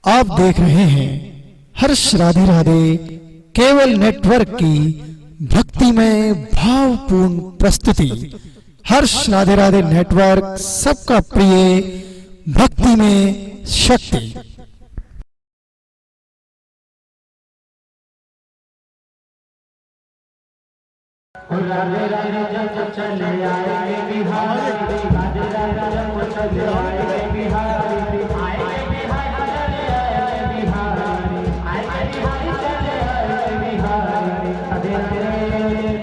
आप देख रहे हैं हर्ष राधे राधे केवल नेटवर्क की भक्तिमय भावपूर्ण प्रस्तुति। हर्ष राधे राधे नेटवर्क सबका प्रिय भक्ति में शक्ति। राधे राधे जब चले आए बिहार, राधे राधे जब चले आए बिहार, आए बिहार चले आए बिहार, आए बिहार चले आए बिहार, राधे राधे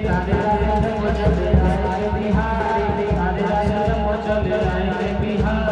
राधे राधे जब चले आए बिहार, राधे राधे जब चले आए बिहार।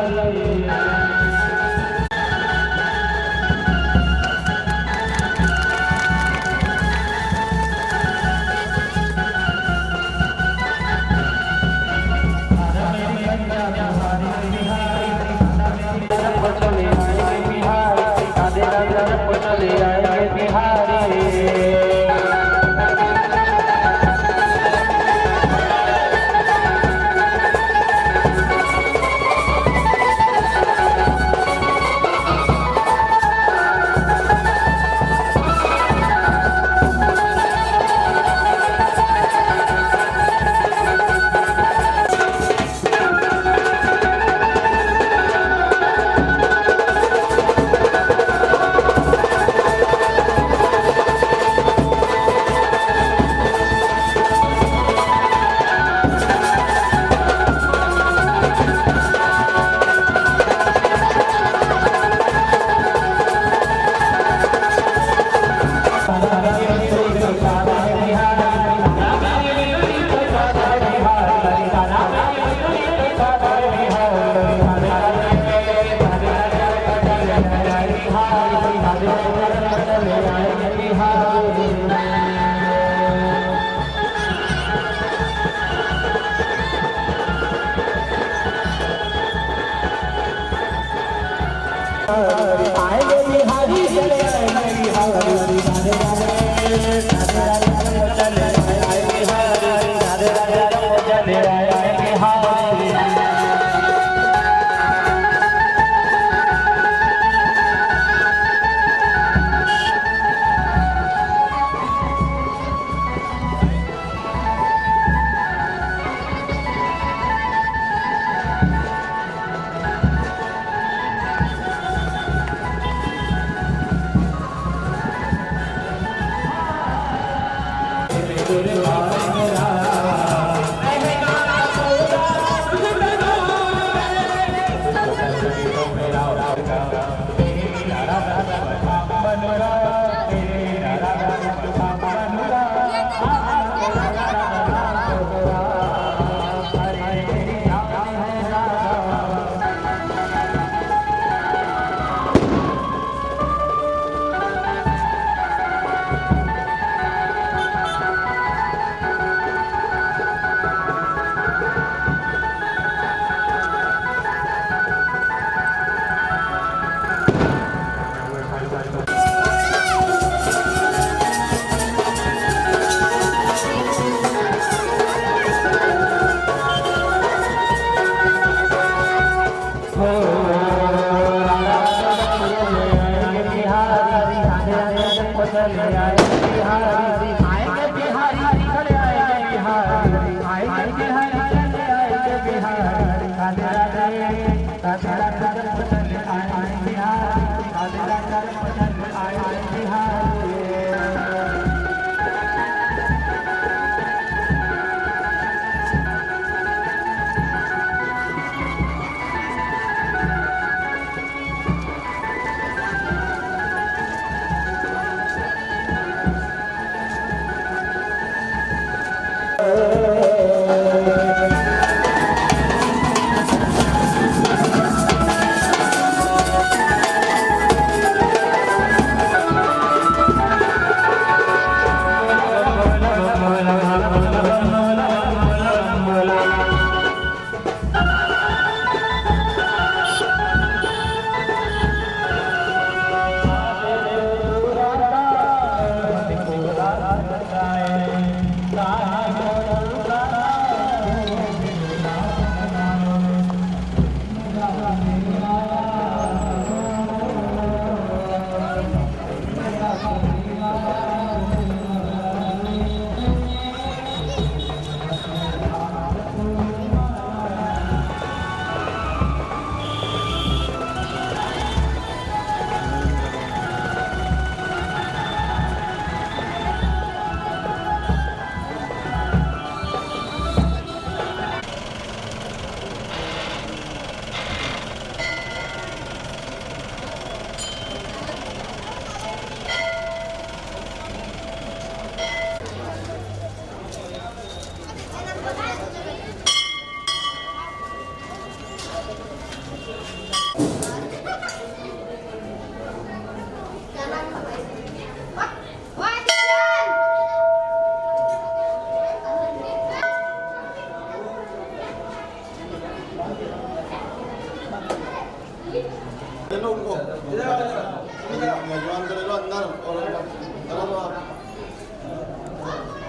मेजबान कर लो अंदर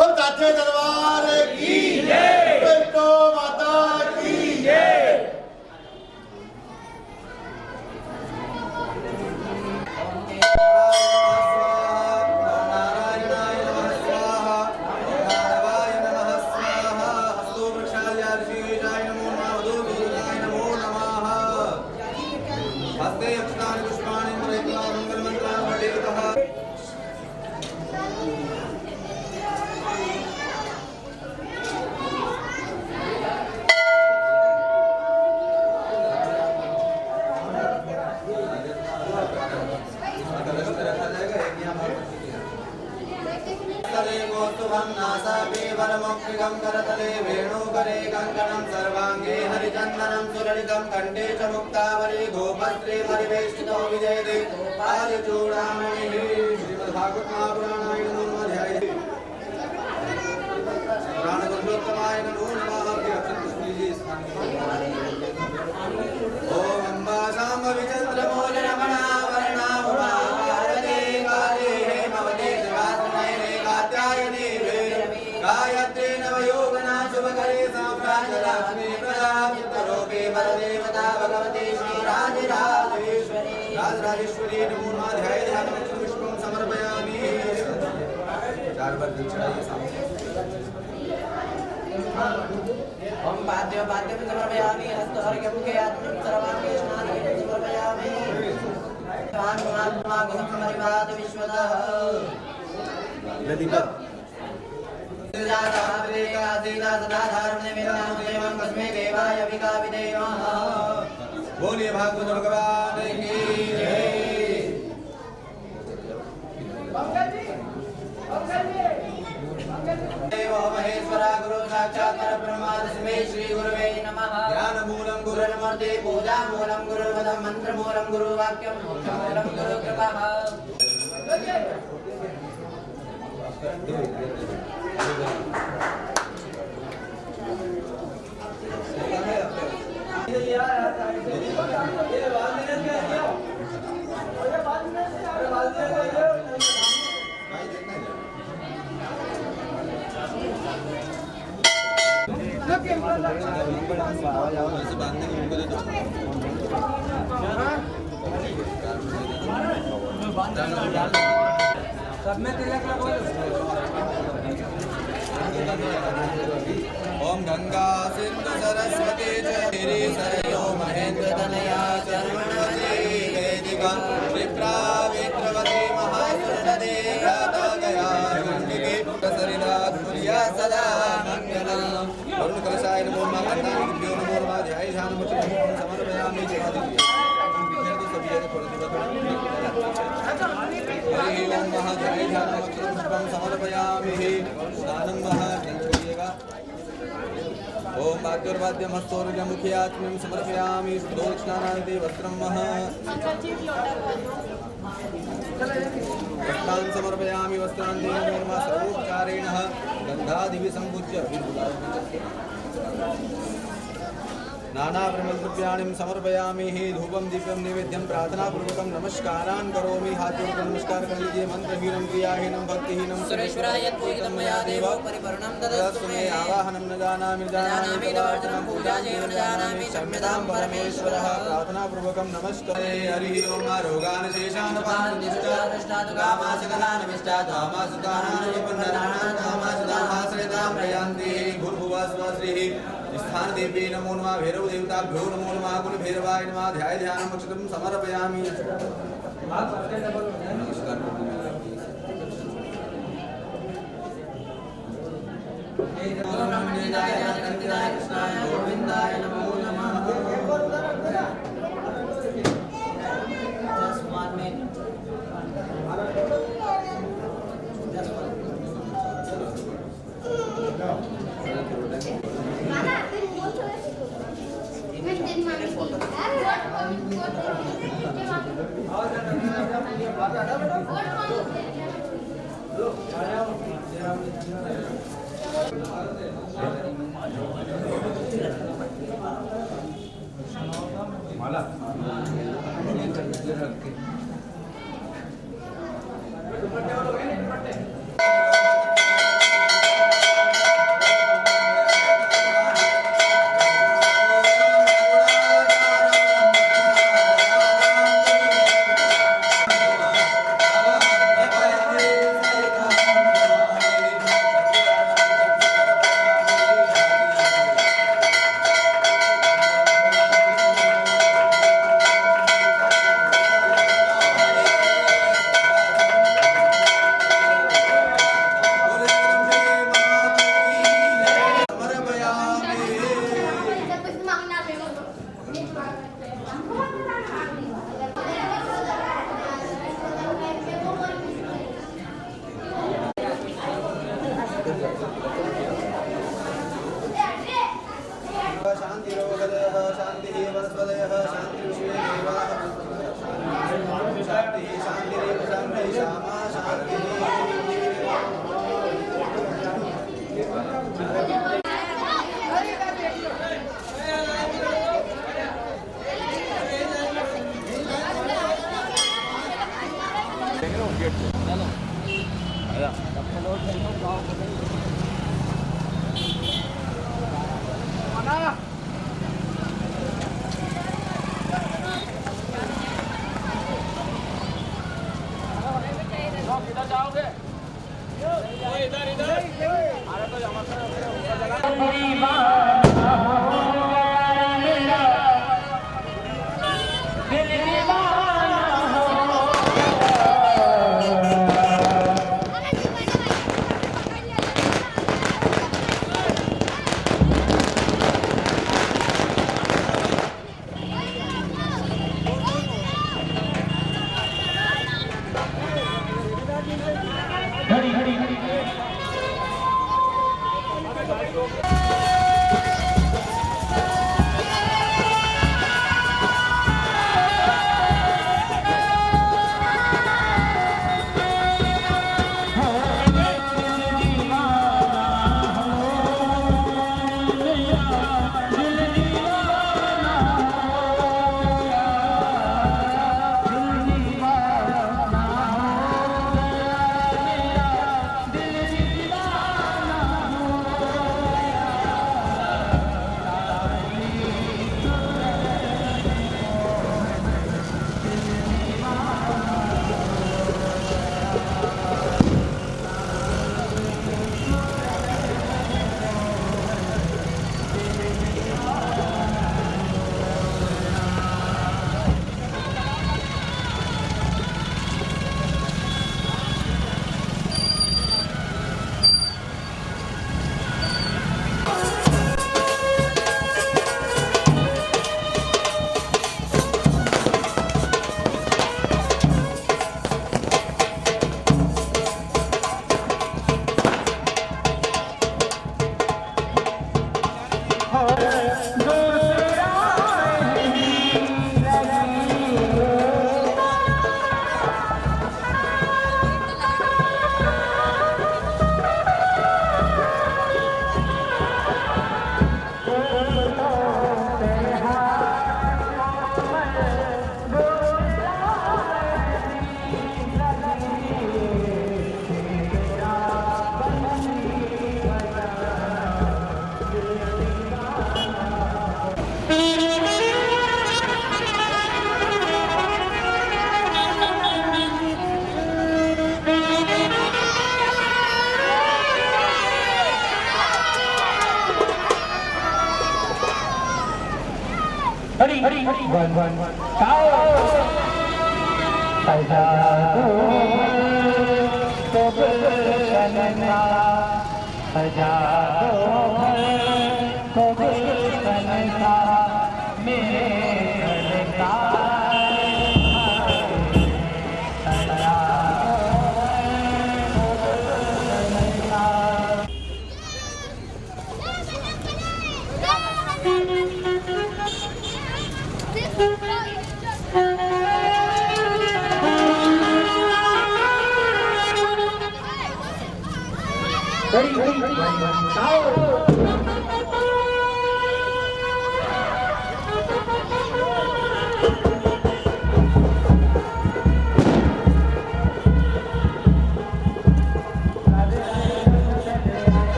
और साथे दरबार की जय, बेटो माता की जय। करतले वेणुकरे कंकणं सर्वांगे हरिचंदनं सुललितं कंठे च मुक्तावली धूपस्त्रे परिवेष्टितो विजयते पादचूडामणिः। श्रीमद्भागवत महापुराणाय नमो नमः। पुराणपुरुषोत्तमाय नमो नमः। ओम अम्बा शांब विचंद्रमौल रमणा वर्णा उमा पार्वती काली हेमवती शिवात्मनयने कात्यायनी गायत्री नवयोगना शुभकरे साम्राज्यलक्ष्मी प्रदा चित्तरूपे वरदेवता भगवती श्रीराजराजेश्वरी राजराजेश्वरी नमो नमः। ध्याय ध्यानं पुष्पं समर्पयामि। चार बार चढ़ाइए सामने। ओम पाद्य समर्पयामि। हस्तहर्घ्यं मुखे आत्मं सर्वांगे स्नानं समर्पयामि। स्वात्मा गुणमरिवाद विश्वतः प्रतिपद बोलिए भागवत भगवान की जय। देव महेश्वरा गुरु साक्षात् परब्रह्म तस्मै श्री गुरवे नमः। ज्ञान मूलं गुरुर्मूर्ति पूजा मूलं गुरुर्पदं मंत्र मूलं गुरुवाक्यं मूलं गुरु कृपा। सब में तिलक लगो। ओम गंगा सिंधु सरस्वती जयरी सरयो महेंद्र तनया शर्मणवती वेदिका विप्रा वित्रवती महासुरनदी गाता गया गंगे सरिला सूर्या सदा मंगलम। वरुण कलशाय नमो नमः। अन्नादिभ्यो नमो नमः। ध्याय ध्यानमुच्यं समर्पयामि। ओम महाध्याय ध्यानमुच्यं समर्पयामि। स्नानं छोड़िएगा। ओम वाद्योर्वाद्यं हस्तोर्घ्यमुखियात्म्यं समर्पयामि। दक्षिणानान्ते वस्त्रं वस्त्रान् समर्पयामि। वस्त्रान्ते नमो सर्वोपचारेण गन्धादिभिः सम्पूज्य नाना ब्रह्मद्रव्याणि समर्पयामि। धूपं दीपं नैवेद्यं प्रार्थनापूर्वकं नमस्कारान् करोमि। हाथों नमस्कार कर लीजिए। मंत्रहीनं क्रियाहीनं भक्तिहीनं सुरेश्वराय पूजितं मया देव परिपूर्णं ददतु मे। आवाहनं न जानामि दर्शनं पूजा जीवन जानामि क्षम्यतां परमेश्वरः। प्रार्थनापूर्वकं नमस्कारे। हरिः ओम। रोगान् शेषान् पानिष्टात् कामासकलान् विष्टात् कामासुतानां पुनराणां कामासुताहाश्रितां प्रयान्ति। भूर्भुवः स्वः श्रीः स्थान देवी नमो नमः। भैरव देवताभ्यो नमो नमः। कुल भैरवाय नमः। ध्याय ध्यानमुच्यं समर्पयामि। गोविंदाय नमो नमः।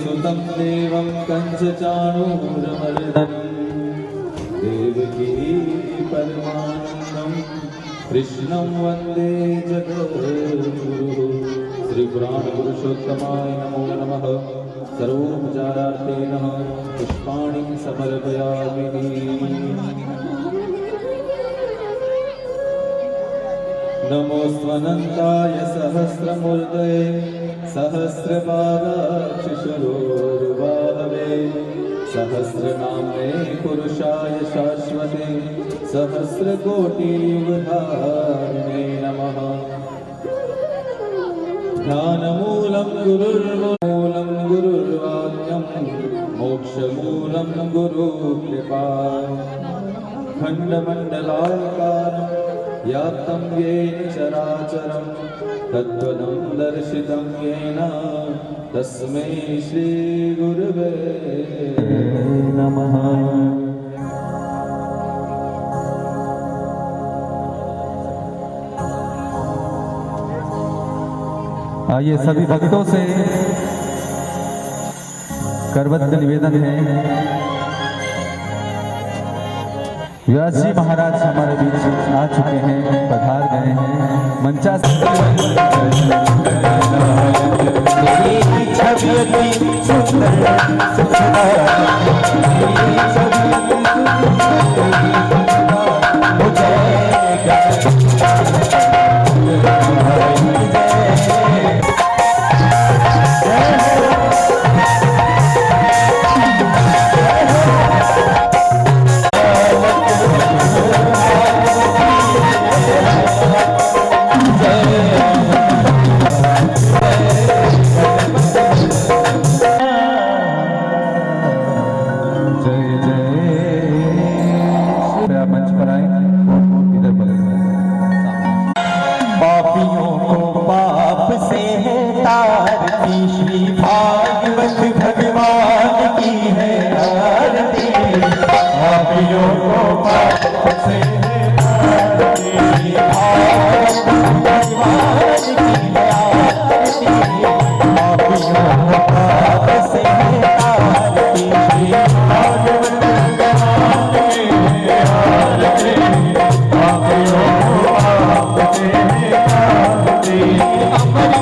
सुतं देवं कंसचाणूरमर्दनं देवकी परमानन्दं कृष्णं वन्दे जगद्गुरुः श्रीपुराणपुरुषोत्तमाय नमो नमः सर्वोपचारार्थेन पुष्पाणि समर्पयामि नमोऽस्त्वनन्ताय सहस्रमूर्तये सहस्रपादाक्षिशरोरुबाहवे सहस्रनाम्ने पुरुषाय शाश्वते सहस्रकोटियुगधारिणे नमः ध्यानमूलं गुरुर्मूलं गुरुर्वाक्यं मोक्षमूलं गुरुकृपा खण्डमण्डलाकारं व्याप्तं येन चराचरं तद्वदं दर्शितं येन तस्मै श्रीगुरुवे नमः। आइए सभी भक्तों से करबद्ध निवेदन है, व्यास जी महाराज हमारे बीच आ चुके हैं, पधार गए हैं। मंचा श्री भागवत भगवान की है आरती, पापियों को पाप से आरती, श्री भागवत भगवान की है आरती, पापियों को पाप से आरती, श्री भागवत भगवान की है आरती, पापियों को पाप से आरती। अमर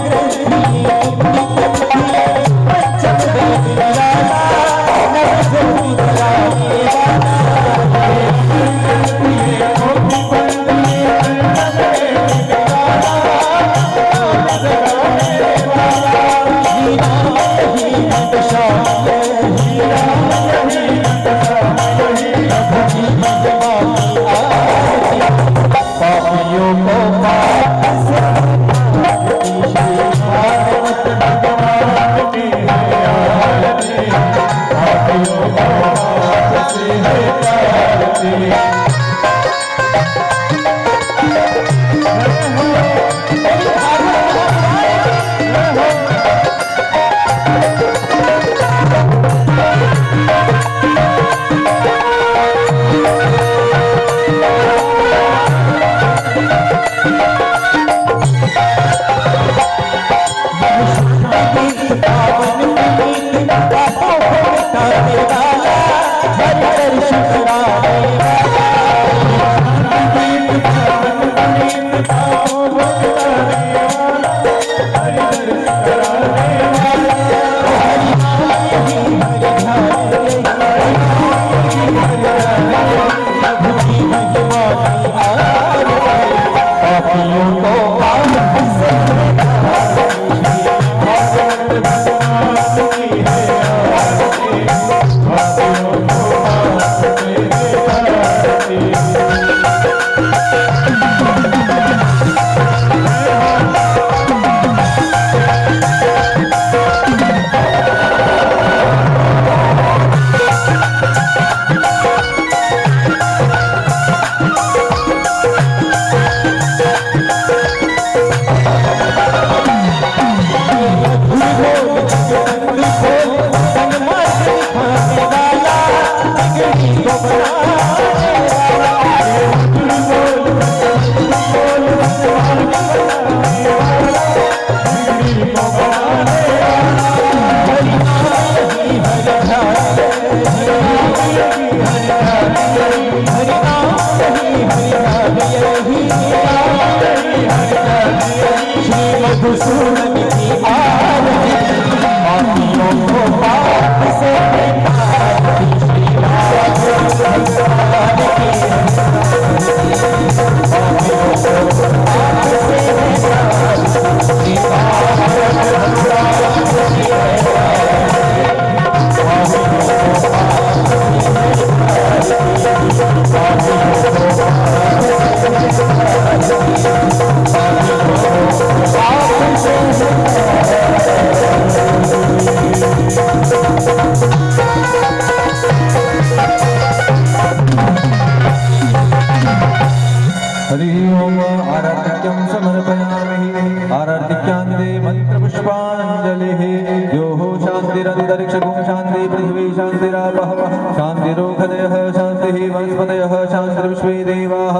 शान्तिरन्तरिक्षगुं शान्ति पृथिवी शान्तिरापः शान्तिरोषधयः शान्तिः वनस्पतयः शान्तिर्विश्वे देवाः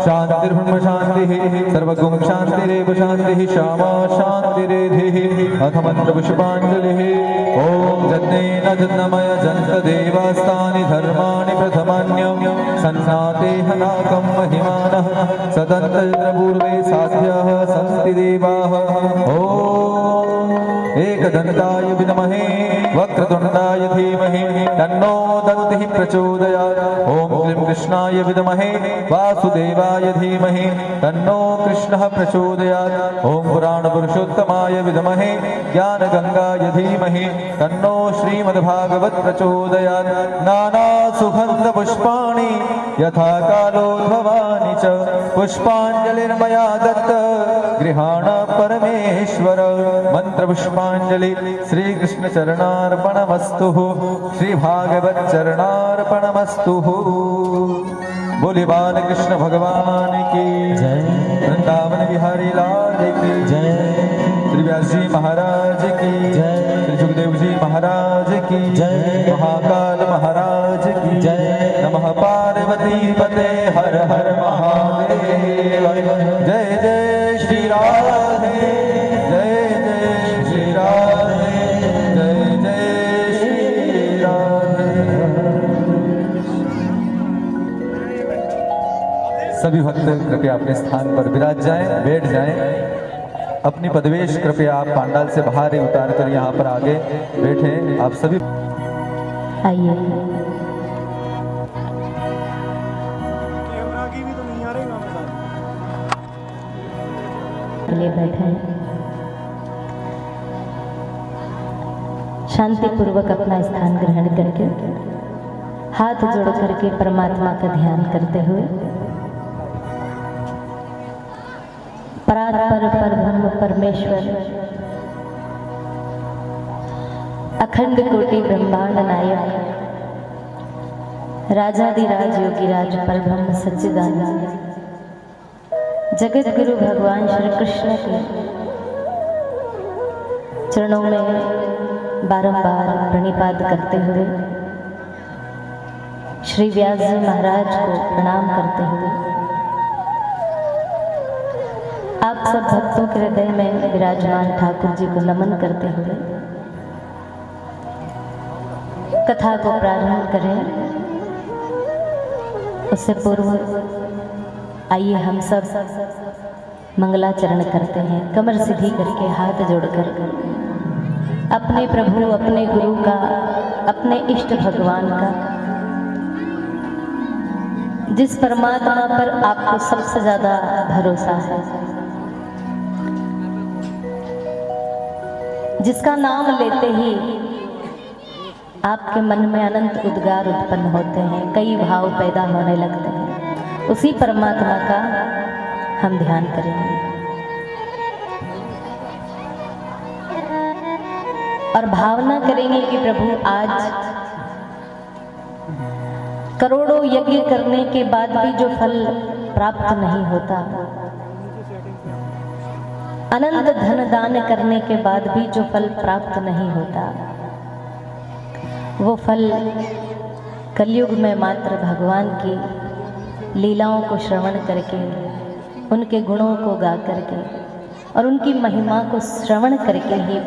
शान्तिर्ब्रह्म शान्तिः सर्वगुं शान्तिरेव शान्तिः श्यामा शान्तिरेधिः अथ मन्त्रपुष्पाञ्जलिः ॐ जज्ञेन जन्मय जन्तदेवास्तानि धर्माणि प्रथमान्यं सन्नाते हनाकं महिमानः सदन्तपूर्वे साध्याः संस्ति देवाः ॐ एकदन्ताय विद्महे वक्रतुण्डाय धीमहि तन्नो दन्तिः प्रचोदयात् ॐ क्लीं कृष्णाय विद्महे वासुदेवाय धीमहि तन्नो कृष्णः प्रचोदयात् ॐ पुराणपुरुषोत्तमाय विद्महे ज्ञानगङ्गाय धीमहि तन्नो श्रीमद्भागवत् प्रचोदयात् नानासुगन्धपुष्पाणि यथा कालोद्भवानि च पुष्पाञ्जलिर्मया दत्त गृहाण परमेश्वर मंत्रपुष्पाञ्जलि श्रीकृष्ण चरणार्पणमस्तु श्रीभागवत चरणार्पणमस्तु बोले बालकृष्ण भगवान की जय वृंदावन बिहारी लाल की जय श्री व्यास जी महाराज की जय श्री सुखदेव जी महाराज की जय महाकाल महाराज की जय नमः पार्वती पते हर हर महादेव जय जय श्री राधे जय जय श्री राधे जय जय श्री राधे। सभी भक्त कृपया अपने स्थान पर विराज जाएं, बैठ जाएं। अपनी पदवेश कृपया आप पांडाल से बाहर ही उतार कर यहाँ पर आगे बैठे। आप सभी आइए लिए बैठे हैं। शांति पूर्वक अपना स्थान ग्रहण करके हाथ जोड़ करके परमात्मा का ध्यान करते हुए परात्पर परब्रह्म परमेश्वर अखंड कोटि ब्रह्मांड नायक राजाधिराज योगीराज परब्रह्म सच्चिदानंद जगत गुरु भगवान श्री कृष्ण के चरणों में बारंबार प्रणिपात करते हुए श्री व्यास जी महाराज को प्रणाम करते हुए आप सब भक्तों के हृदय में विराजमान ठाकुर जी को नमन करते हुए कथा को प्रारंभ करें। उससे पूर्व आइए हम सब मंगलाचरण करते हैं। कमर सीधी करके हाथ जोड़कर अपने प्रभु अपने गुरु का अपने इष्ट भगवान का जिस परमात्मा पर आपको सबसे ज्यादा भरोसा है, जिसका नाम लेते ही आपके मन में अनंत उद्गार उत्पन्न होते हैं, कई भाव पैदा होने लगते हैं, उसी परमात्मा का हम ध्यान करेंगे और भावना करेंगे कि प्रभु आज करोड़ों यज्ञ करने के बाद भी जो फल प्राप्त नहीं होता, अनंत धन दान करने के बाद भी जो फल प्राप्त नहीं होता, वो फल कलयुग में मात्र भगवान की लीलाओं को श्रवण करके, उनके गुणों को गा करके और उनकी महिमा को श्रवण करके ही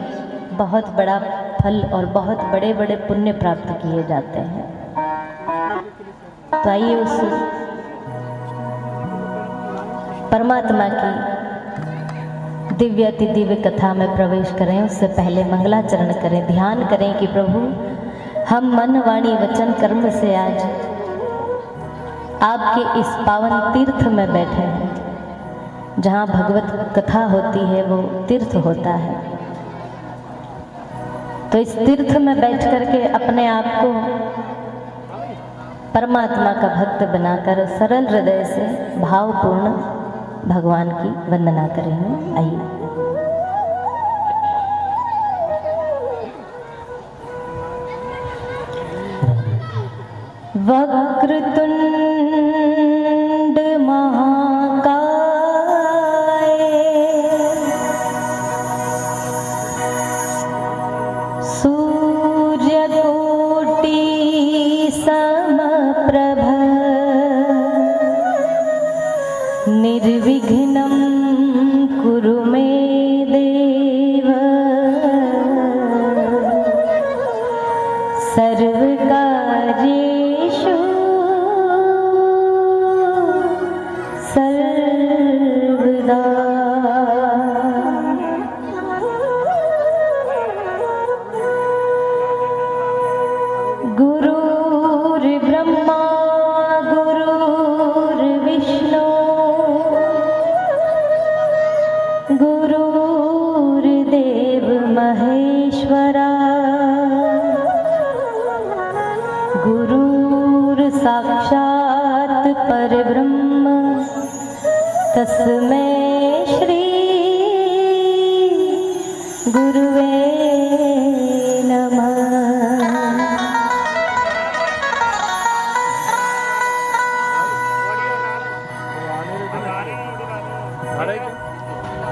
बहुत बड़ा फल और बहुत बड़े बड़े पुण्य प्राप्त किए जाते हैं। तो आइए उस परमात्मा की दिव्य अति दिव्य कथा में प्रवेश करें। उससे पहले मंगलाचरण करें, ध्यान करें कि प्रभु हम मन वाणी वचन कर्म से आज आपके इस पावन तीर्थ में बैठे हैं। जहाँ भगवत कथा होती है वो तीर्थ होता है। तो इस तीर्थ में बैठ करके अपने आप को परमात्मा का भक्त बनाकर सरल हृदय से भावपूर्ण भगवान की वंदना करेंगे। आइए वक्रतुंड महाकाय सूर्यकोटि समप्रभ निर्विघ्नं कुरु मे देव सर्वकार्येषु सर्वदा। गुरुर्ब्रह्मा गुरुर्विष्णु गुरुर्देव महेश्वरा गुरुर्साक्षात् परब्रह्म तस्मै श्री गुरुवे नमः।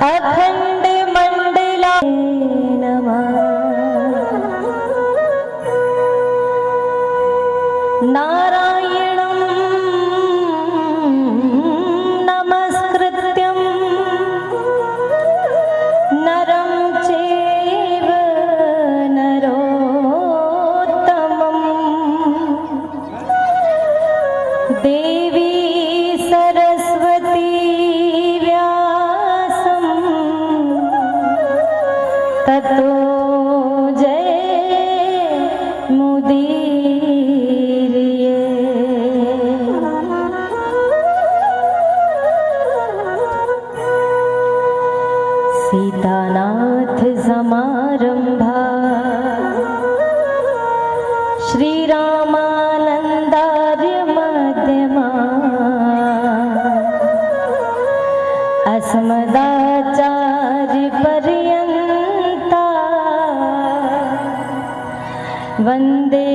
अखंड मंडला नमः। नारायणं नमस्कृत्यं नरं चैव नरोत्तमं देवी सरस्वती व्यासं ततो जयमुदीरये। सीतानाथ समारंभा श्रीरामानंदार्य मध्यमा अस्मदाचार्य पर्यन्ता वंदे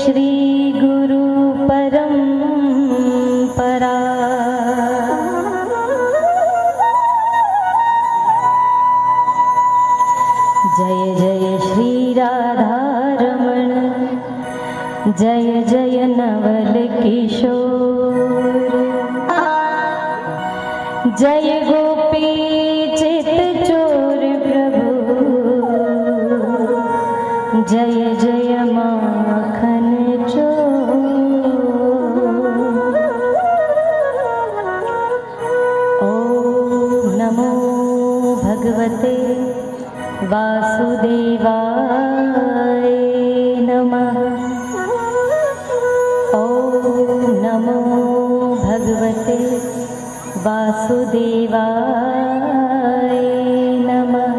श्री गुरु परंपरा। जय जय श्री राधारमण जय जय नवल किशोर जय गोपी चित चोर प्रभु जय जय माखन चोर। ओम नमो भगवते वासुदेवाय नमः। ओम नमो भगवते वासुदेवाय नमः।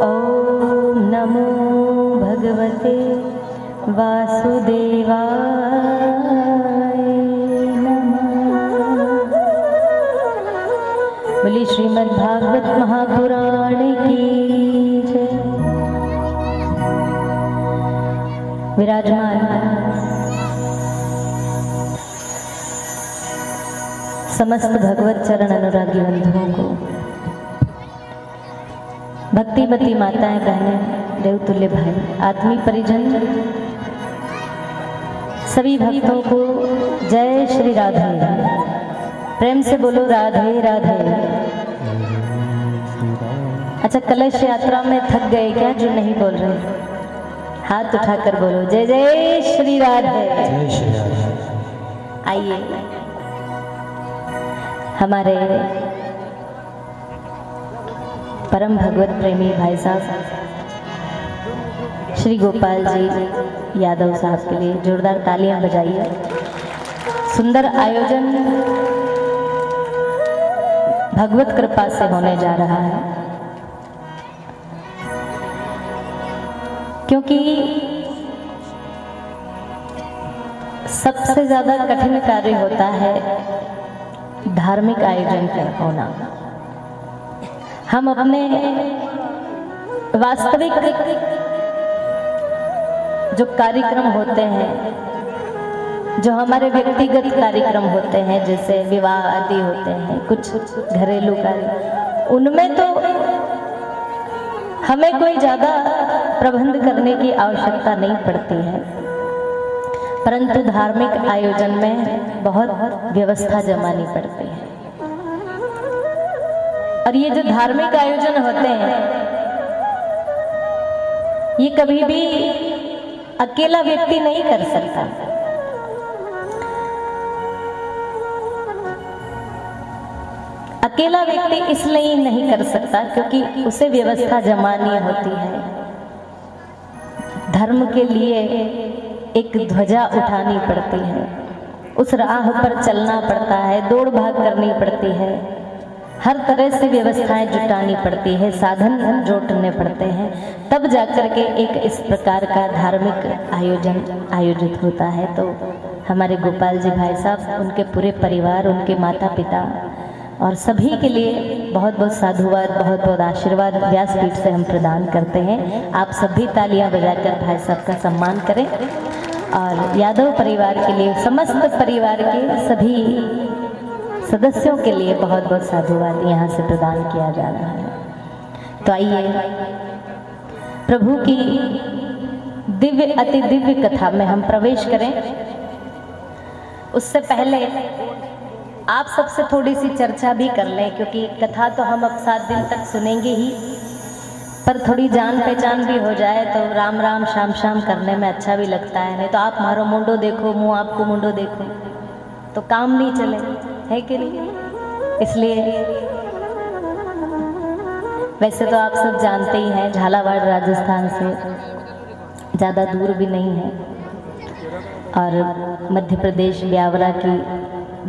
ओम नमो भगवते वासुदेवाय नमः। बोली श्रीमद् भागवत महापुराण की जय। विराजमान समस्त भगवत चरण अनुरागी बंधुओं को, भक्तिमती माताएं बहनें, देवतुल्य भाई, आत्मीय परिजन, सभी भक्तों को जय श्री राधे। प्रेम से बोलो राधे राधे। अच्छा, कलश यात्रा में थक गए क्या जो नहीं बोल रहे? हाथ उठाकर बोलो जय जय श्री राधे। आइए हमारे परम भगवत प्रेमी भाई साहब श्री गोपाल जी यादव साहब के लिए जोरदार तालियां बजाइए। सुंदर आयोजन भगवत कृपा से होने जा रहा है, क्योंकि सबसे ज्यादा कठिन कार्य होता है धार्मिक आयोजन का होना। हम अपने वास्तविक जो कार्यक्रम होते हैं, जो हमारे व्यक्तिगत कार्यक्रम होते हैं, जैसे विवाह आदि होते हैं, कुछ घरेलू कार्य, उनमें तो हमें कोई ज्यादा प्रबंध करने की आवश्यकता नहीं पड़ती है, परंतु धार्मिक आयोजन में बहुत व्यवस्था जमानी पड़ती है। और ये जो धार्मिक आयोजन होते हैं, ये कभी भी अकेला व्यक्ति नहीं कर सकता। अकेला व्यक्ति इसलिए नहीं कर सकता क्योंकि उसे व्यवस्था जमानी होती है। धर्म के लिए एक ध्वजा उठानी पड़ती है, उस राह पर चलना पड़ता है, दौड़ भाग करनी पड़ती है, हर तरह से व्यवस्थाएं जुटानी पड़ती है, साधन जोड़ने पड़ते हैं, तब जाकर के एक इस प्रकार का धार्मिक आयोजन आयोजित होता है। तो हमारे गोपाल जी भाई साहब, उनके पूरे परिवार, उनके माता पिता और सभी के लिए बहुत बहुत साधुवाद, बहुत बहुत आशीर्वाद व्यासपीठ से हम प्रदान करते हैं। आप सभी तालियां बजाकर भाई साहब का सम्मान करें। और यादव परिवार के लिए, समस्त परिवार के सभी सदस्यों के लिए बहुत बहुत साधुवाद यहाँ से प्रदान किया जा रहा है। तो आइए प्रभु की दिव्य अति दिव्य कथा में हम प्रवेश करें। उससे पहले आप सबसे थोड़ी सी चर्चा भी कर लें, क्योंकि कथा तो हम अब 7 दिन तक सुनेंगे ही, पर थोड़ी जान पहचान भी हो जाए तो राम राम श्याम श्याम करने में अच्छा भी लगता है। नहीं तो आप मारो मुंडो देखो, मुँह आपको मुंडो देखो, तो काम नहीं चले, है कि नहीं? इसलिए वैसे तो आप सब जानते ही हैं, झालावाड़ राजस्थान से ज़्यादा दूर भी नहीं है और मध्य प्रदेश ब्यावरा की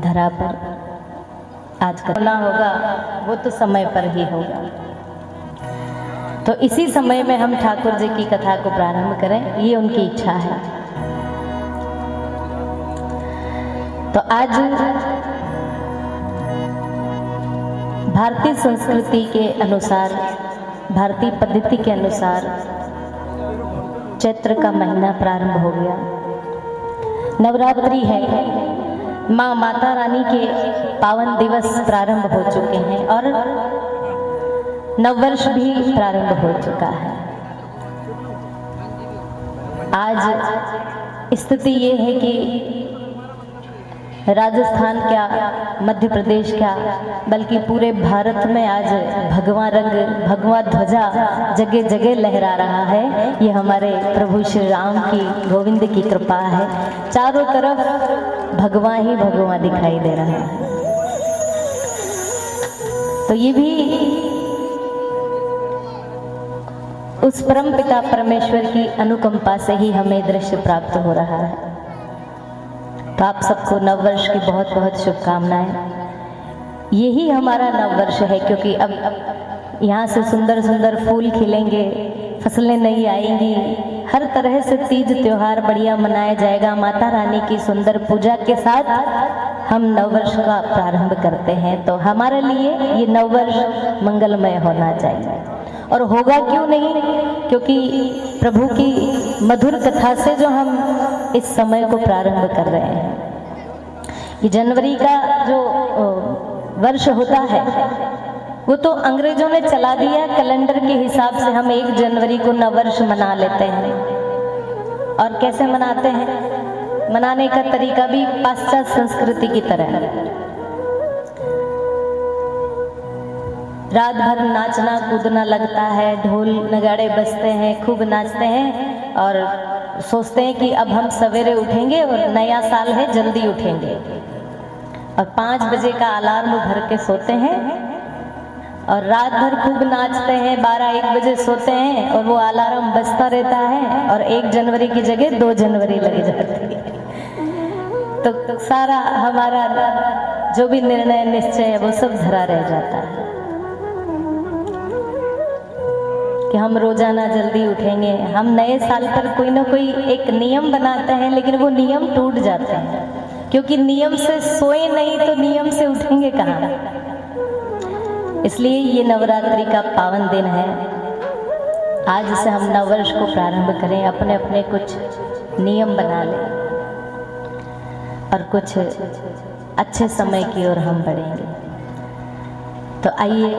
धरा पर आज करना होगा, वो तो समय पर ही होगा। तो इसी समय में हम ठाकुर जी की कथा को प्रारंभ करें, ये उनकी इच्छा है। तो आज भारतीय संस्कृति के अनुसार, भारतीय पद्धति के अनुसार चैत्र का महीना प्रारंभ हो गया। नवरात्रि है, माँ माता रानी के पावन दिवस प्रारंभ हो चुके हैं और नववर्ष भी प्रारंभ हो चुका है। आज स्थिति ये है कि राजस्थान क्या, मध्य प्रदेश क्या, बल्कि पूरे भारत में आज भगवा रंग, भगवा ध्वजा जगह जगह लहरा रहा है। ये हमारे प्रभु श्री राम की, गोविंद की कृपा है। चारों तरफ भगवा ही भगवा दिखाई दे रहा है। तो ये भी उस परम पिता परमेश्वर की अनुकंपा से ही हमें दृश्य प्राप्त हो रहा है। तो आप सबको नववर्ष की बहुत बहुत शुभकामनाएं। यही हमारा नववर्ष है, क्योंकि अब यहाँ से सुंदर सुंदर फूल खिलेंगे, फसलें नई आएंगी, हर तरह से तीज त्योहार बढ़िया मनाया जाएगा। माता रानी की सुंदर पूजा के साथ हम नववर्ष का प्रारंभ करते हैं। तो हमारे लिए ये नववर्ष मंगलमय होना चाहिए, और होगा क्यों नहीं, क्योंकि प्रभु की मधुर कथा से जो हम इस समय को प्रारंभ कर रहे हैं। ये जनवरी का जो वर्ष होता है वो तो अंग्रेजों ने चला दिया, कैलेंडर के हिसाब से हम 1 जनवरी को नववर्ष मना लेते हैं। और कैसे मनाते हैं, मनाने का तरीका भी पाश्चात्य संस्कृति की तरह है। रात भर नाचना कूदना लगता है, ढोल नगाड़े बजते हैं, खूब नाचते हैं और सोचते हैं कि अब हम सवेरे उठेंगे और नया साल है, जल्दी उठेंगे। और 5 बजे का अलार्म भर के सोते हैं और रात भर खूब नाचते हैं, 12-1 बजे सोते हैं और वो अलार्म बजता रहता है और 1 जनवरी की जगह 2 जनवरी लग जाती है। तो सारा हमारा जो भी निर्णय निश्चय है वो सब धरा रह जाता है कि हम रोजाना जल्दी उठेंगे। हम नए साल पर कोई ना कोई एक नियम बनाते हैं, लेकिन वो नियम टूट जाते हैं, क्योंकि नियम से सोए नहीं तो नियम से उठेंगे कहाँ। इसलिए ये नवरात्रि का पावन दिन है। आज से हम नववर्ष को प्रारंभ करें, अपने अपने कुछ नियम बना लें और कुछ अच्छे समय की ओर हम बढ़ेंगे। तो आइए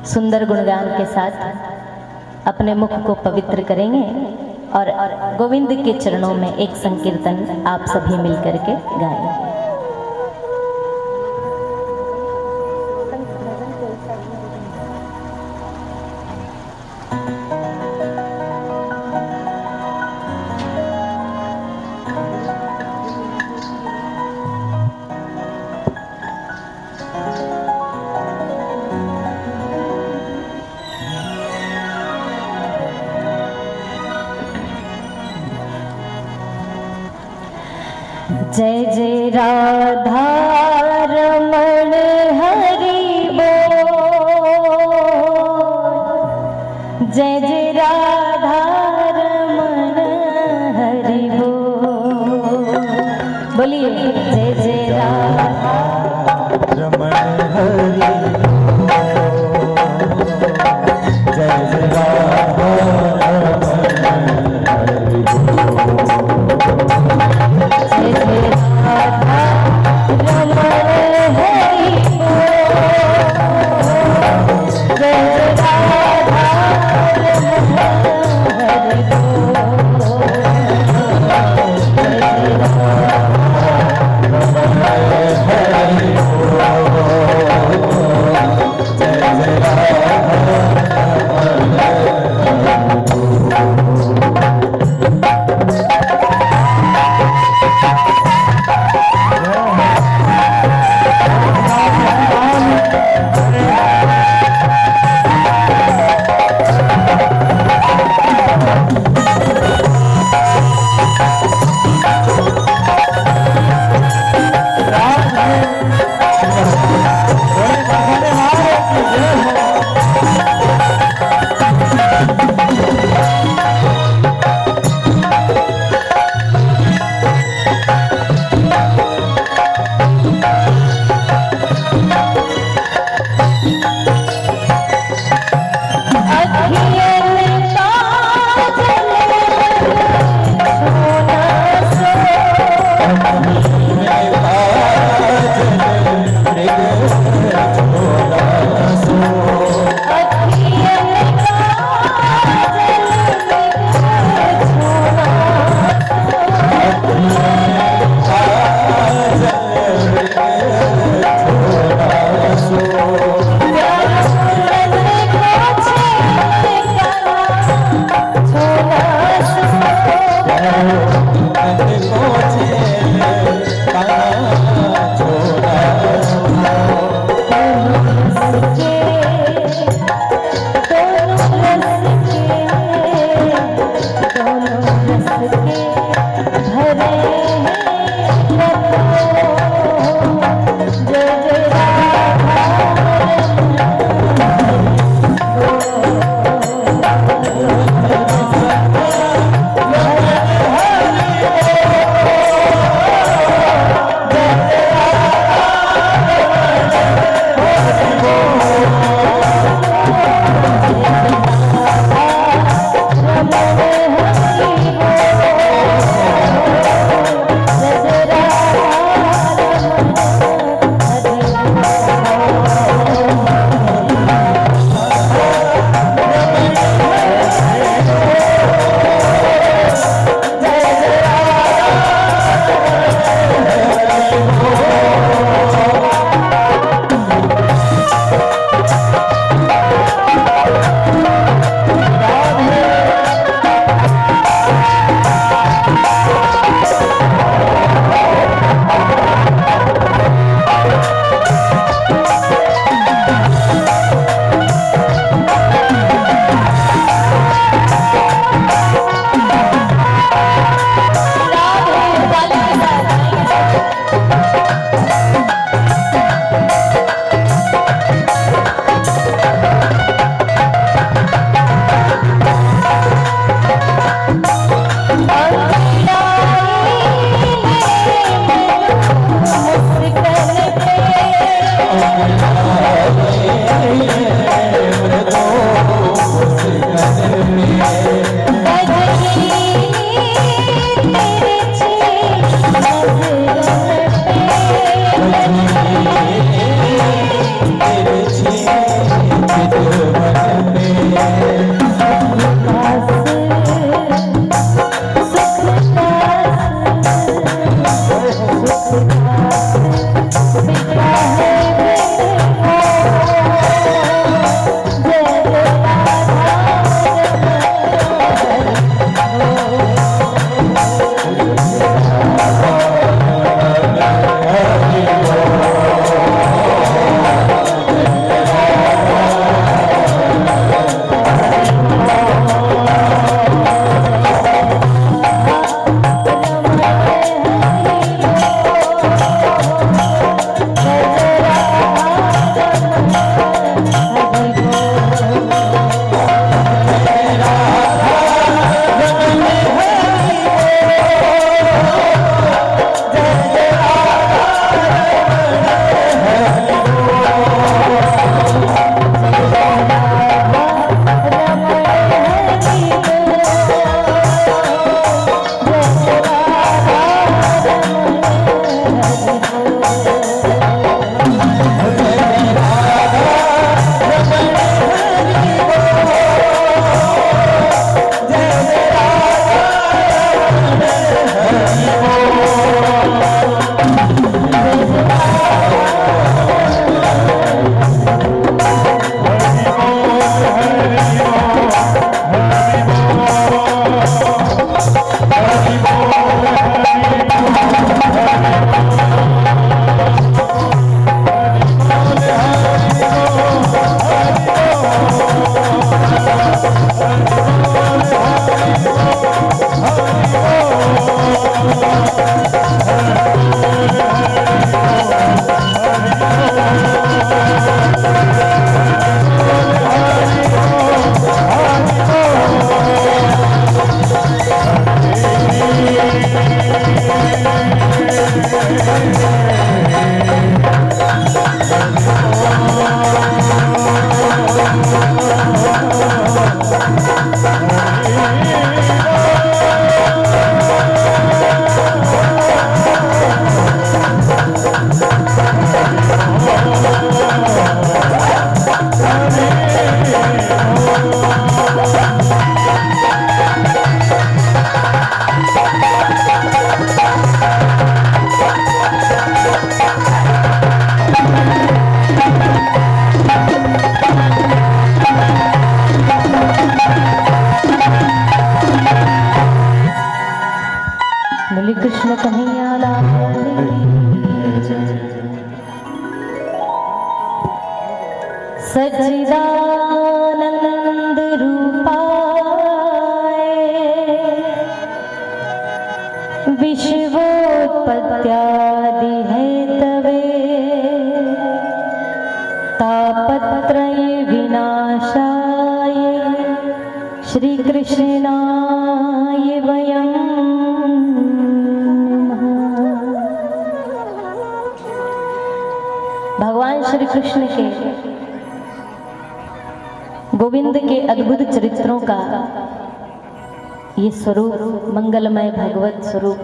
सुंदर गुणगान के साथ अपने मुख को पवित्र करेंगे और गोविंद के चरणों में एक संकीर्तन आप सभी मिलकर के गाएंगे। जय जय राधा रमण हरि बोल, जय जय राधा रमण हरि बोल। बोलिए जय जय राधा रमण हरि जय जय राधा रमण हरि जय जय राधा रमण हरि बोल, जय जय राधा रमण हरि बोल, जय जय राधा विश्वोत्पत्त्यादि हेतवे तापत्रय विनाशाय श्री कृष्णाय वयं नमः। भगवान श्री कृष्ण के गोविंद के अद्भुत चरित्रों का ये स्वरूप मंगलमय भगवत स्वरूप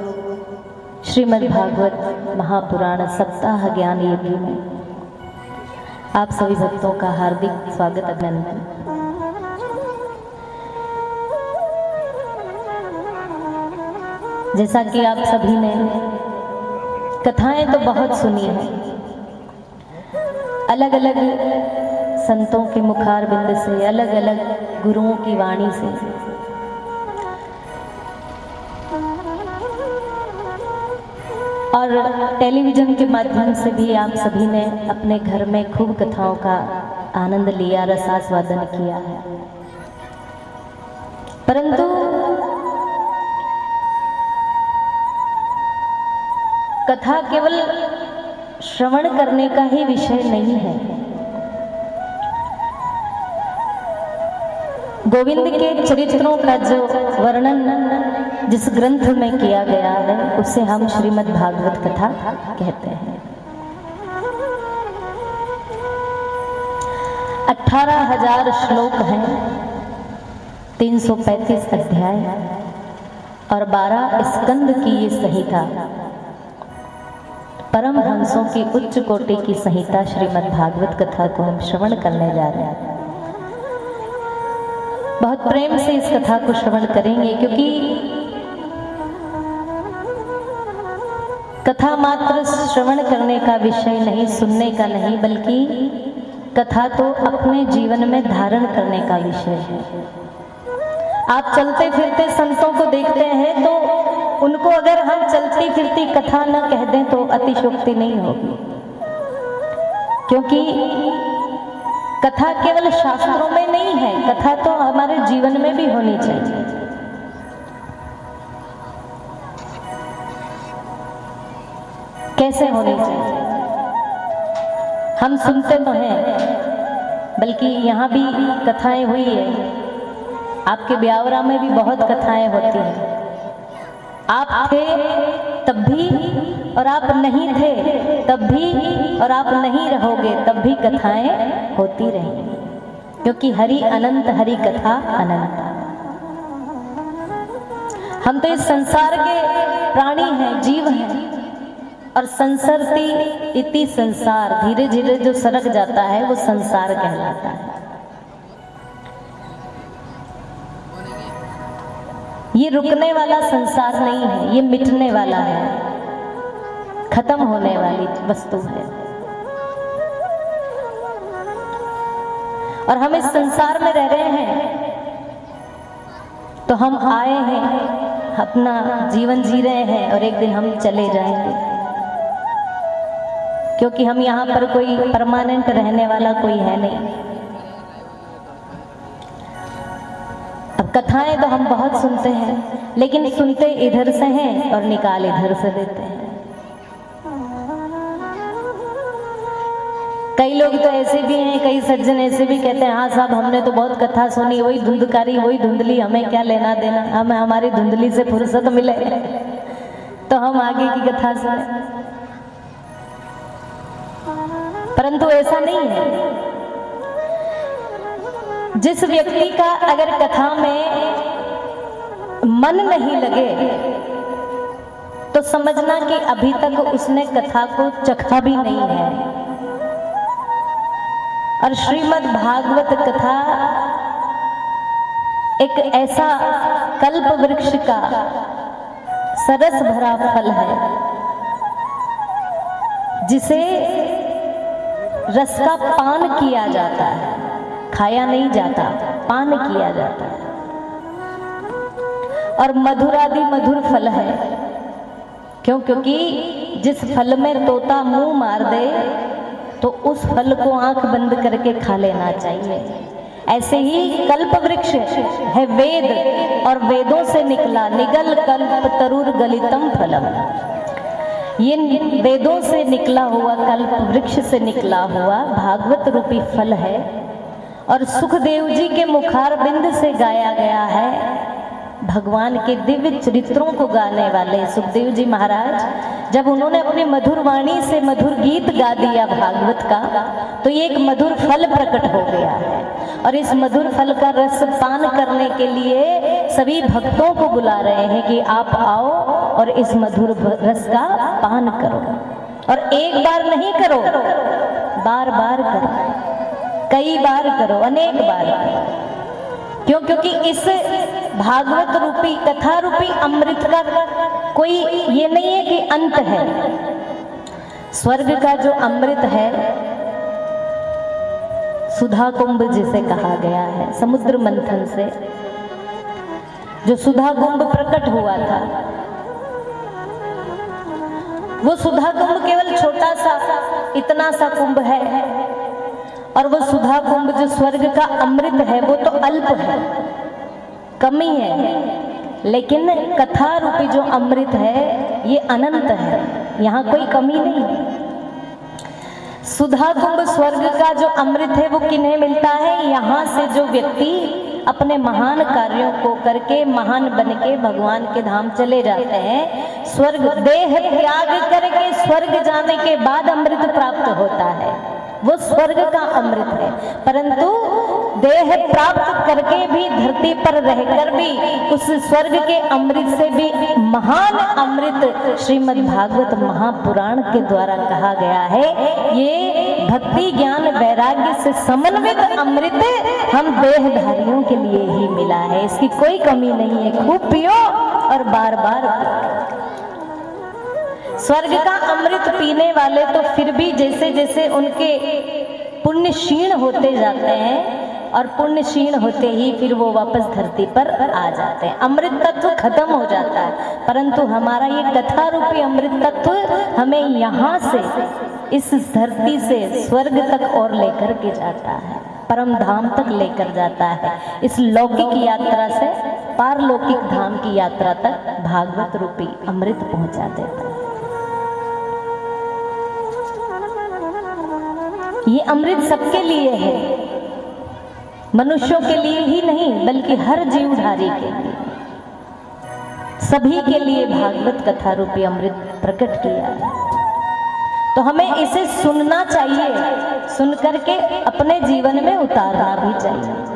श्रीमद् भागवत महापुराण सप्ताह ज्ञान यज्ञ में आप सभी भक्तों का हार्दिक स्वागत अभिनंदन। जैसा कि आप सभी ने कथाएं तो बहुत सुनी है, अलग अलग संतों के मुखारबिंद से, अलग अलग गुरुओं की वाणी से और टेलीविजन के माध्यम से भी आप सभी ने अपने घर में खूब कथाओं का आनंद लिया, रसास्वादन किया है। परंतु कथा केवल श्रवण करने का ही विषय नहीं है। गोविंद के चरित्रों का जो वर्णन जिस ग्रंथ में किया गया है उसे हम श्रीमद् भागवत कथा कहते हैं। 18,000 श्लोक हैं, 335 अध्याय और 12 स्कंद की ये संहिता, परमहंसों की उच्च कोटि की संहिता श्रीमद् भागवत कथा को हम श्रवण करने जा रहे हैं। बहुत प्रेम से इस कथा को श्रवण करेंगे, क्योंकि कथा मात्र श्रवण करने का विषय नहीं, सुनने का नहीं, बल्कि कथा तो अपने जीवन में धारण करने का विषय है। आप चलते फिरते संतों को देखते हैं तो उनको अगर हम चलती फिरती कथा न कह दें तो अतिशयोक्ति नहीं होगी, क्योंकि कथा केवल शास्त्रों में नहीं है, कथा तो हमारे जीवन में भी होनी चाहिए। कैसे होनी चाहिए? हम सुनते तो हैं, बल्कि यहाँ भी कथाएं हुई है, आपके ब्यावरा में भी बहुत कथाएं होती हैं। आप थे तब भी और आप नहीं थे तब भी और आप नहीं रहोगे तब भी कथाएं होती रहेंगी, क्योंकि हरि अनंत, हरि कथा अनंत। हम तो इस संसार के प्राणी हैं, जीव हैं, और संसरती इति संसार, धीरे धीरे जो सरक जाता है वो संसार कहलाता है। ये रुकने वाला संसार नहीं है, ये मिटने वाला है, खत्म होने वाली वस्तु है। और हम इस संसार में रह रहे हैं तो हम आए हैं, अपना जीवन जी रहे हैं और एक दिन हम चले जाएंगे, क्योंकि हम यहाँ पर कोई परमानेंट रहने वाला कोई है नहीं। अब कथाएं तो हम बहुत सुनते हैं, लेकिन सुनते इधर से हैं और निकाल इधर से देते हैं। कई लोग तो ऐसे भी हैं, कई सज्जन ऐसे भी कहते हैं, हाँ साहब हमने तो बहुत कथा सुनी, वही धुंधकारी, वही धुंधली, हमें क्या लेना देना, हमें हमारी धुंधली से फुर्सत मिले तो हम आगे की कथा सुने। परंतु ऐसा नहीं है। जिस व्यक्ति का अगर कथा में मन नहीं लगे तो समझना कि अभी तक उसने कथा को चखा भी नहीं है। और श्रीमद् भागवत कथा एक ऐसा कल्प वृक्ष का सरस भरा फल है जिसे रस का पान किया जाता है, खाया नहीं जाता, पान किया जाता है। और मधुरादि मधुर फल है। क्यों? क्योंकि जिस फल में तोता मुंह मार दे तो उस फल को आंख बंद करके खा लेना चाहिए। ऐसे ही कल्प वृक्ष है वेद, और वेदों से निकला निगल कल्प तरुर गलितम फलम। ये वेदों से निकला हुआ, कल्प वृक्ष से निकला हुआ भागवत रूपी फल है, और सुखदेव जी के मुखार बिंद से गाया गया है। भगवान के दिव्य चरित्रों को गाने वाले सुखदेव जी महाराज जब उन्होंने अपनी मधुर वाणी से मधुर गीत गा दिया भागवत का, तो ये एक मधुर फल प्रकट हो गया है। और इस मधुर फल का रस पान करने के लिए सभी भक्तों को बुला रहे हैं कि आप आओ और इस मधुर रस का पान करो। और एक बार नहीं करो, बार बार करो, कई बार करो, अनेक बार करो। क्यों? क्योंकि इस भागवत रूपी कथा रूपी अमृत का कोई ये नहीं है कि अंत है। स्वर्ग का जो अमृत है, सुधा कुंभ जिसे कहा गया है, समुद्र मंथन से जो सुधा कुंभ प्रकट हुआ था, वो सुधा कुंभ केवल छोटा सा इतना सा कुंभ है, और वो सुधा कुंभ जो स्वर्ग का अमृत है वो तो अल्प है, कमी है। लेकिन कथा रूपी जो अमृत है ये अनंत है, यहाँ कोई कमी नहीं है। सुधा कुंभ स्वर्ग का जो अमृत है वो किन्हें मिलता है? यहाँ से जो व्यक्ति अपने महान कार्यों को करके महान बन के भगवान के धाम चले जाते हैं। स्वर्ग देह त्याग करके स्वर्ग जाने के बाद अमृत प्राप्त होता है, वो स्वर्ग का अमृत है। परंतु देह प्राप्त करके भी धरती पर रहकर भी उस स्वर्ग के अमृत से भी महान अमृत श्रीमद् भागवत महापुराण के द्वारा कहा गया है। ये भक्ति ज्ञान वैराग्य से समन्वित अमृत हम देहधारियों के लिए ही मिला है, इसकी कोई कमी नहीं है। खूब पियो और बार बार पियो। स्वर्ग का अमृत पीने वाले तो फिर भी जैसे जैसे उनके पुण्य क्षीण होते जाते हैं, और पुण्य क्षीण होते ही फिर वो वापस धरती पर आ जाते हैं, अमृत तत्व खत्म हो जाता है। परंतु हमारा ये कथा रूपी अमृत तत्व हमें यहाँ से इस धरती से स्वर्ग तक और लेकर के जाता है, परम धाम तक लेकर जाता है। इस लौकिक यात्रा से पारलौकिक धाम की यात्रा तक भागवत रूपी अमृत पहुंचा देता है। ये अमृत सबके लिए है, मनुष्यों के लिए ही नहीं बल्कि हर जीवधारी के लिए, सभी के लिए भागवत कथा रूपी अमृत प्रकट किया है। तो हमें इसे सुनना चाहिए, सुन करके अपने जीवन में उतारना भी चाहिए।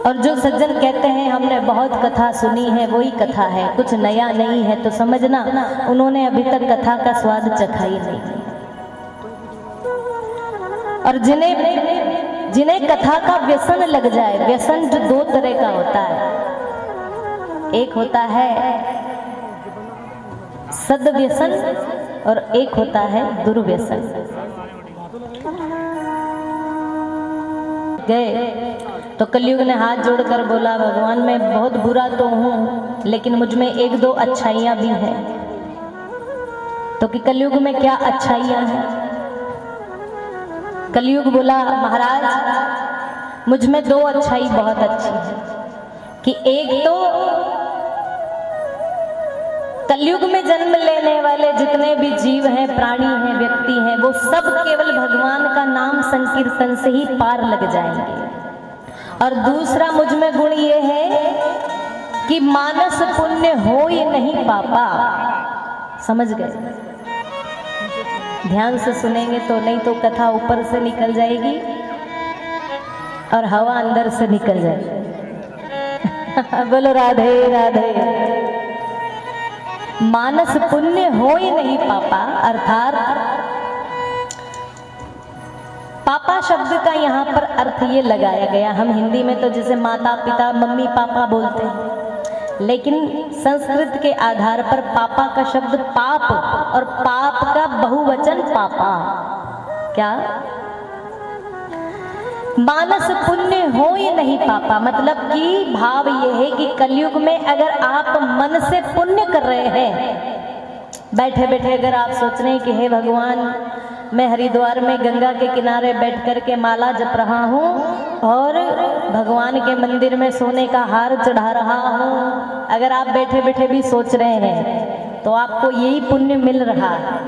और जो सज्जन कहते हैं हमने बहुत कथा सुनी है, वही कथा है, कुछ नया नहीं है, तो समझना उन्होंने अभी तक कथा का स्वाद चखा ही नहीं। और जिन्हें कथा का व्यसन लग जाए, व्यसन जो दो तरह का होता है, एक होता है सद्व्यसन और एक होता है दुर्व्यसन। गए तो कलयुग ने हाथ जोड़कर बोला, भगवान मैं बहुत बुरा तो हूँ लेकिन मुझ में एक दो अच्छाइयाँ भी हैं। तो कि कलयुग में क्या अच्छाइयाँ हैं? कलयुग बोला, महाराज मुझ में दो अच्छाई बहुत अच्छी है कि एक तो कलयुग में जन्म लेने वाले जितने भी जीव हैं, प्राणी हैं, व्यक्ति हैं, वो सब केवल भगवान का नाम संकीर्तन से ही पार लग जाएंगे। और दूसरा मुझ में गुण ये है कि मानस पुण्य हो ये नहीं पापा। समझ गए? ध्यान से सुनेंगे तो, नहीं तो कथा ऊपर से निकल जाएगी और हवा अंदर से निकल जाएगी। बोलो राधे राधे। मानस पुण्य हो ही नहीं पापा, अर्थात पापा शब्द का यहाँ पर अर्थ ये लगाया गया, हम हिंदी में तो जैसे माता पिता मम्मी पापा बोलते हैं, लेकिन संस्कृत के आधार पर पापा का शब्द पाप और पाप का बहुवचन पापा। क्या? मानस पुण्य हो ही नहीं पापा, मतलब कि भाव ये है कि कलयुग में अगर आप मन से पुण्य कर रहे हैं, बैठे बैठे अगर आप सोच रहे हैं कि हे भगवान मैं हरिद्वार में गंगा के किनारे बैठ कर के माला जप रहा हूँ और भगवान के मंदिर में सोने का हार चढ़ा रहा हूँ। अगर आप बैठे बैठे भी सोच रहे हैं तो आपको यही पुण्य मिल रहा है।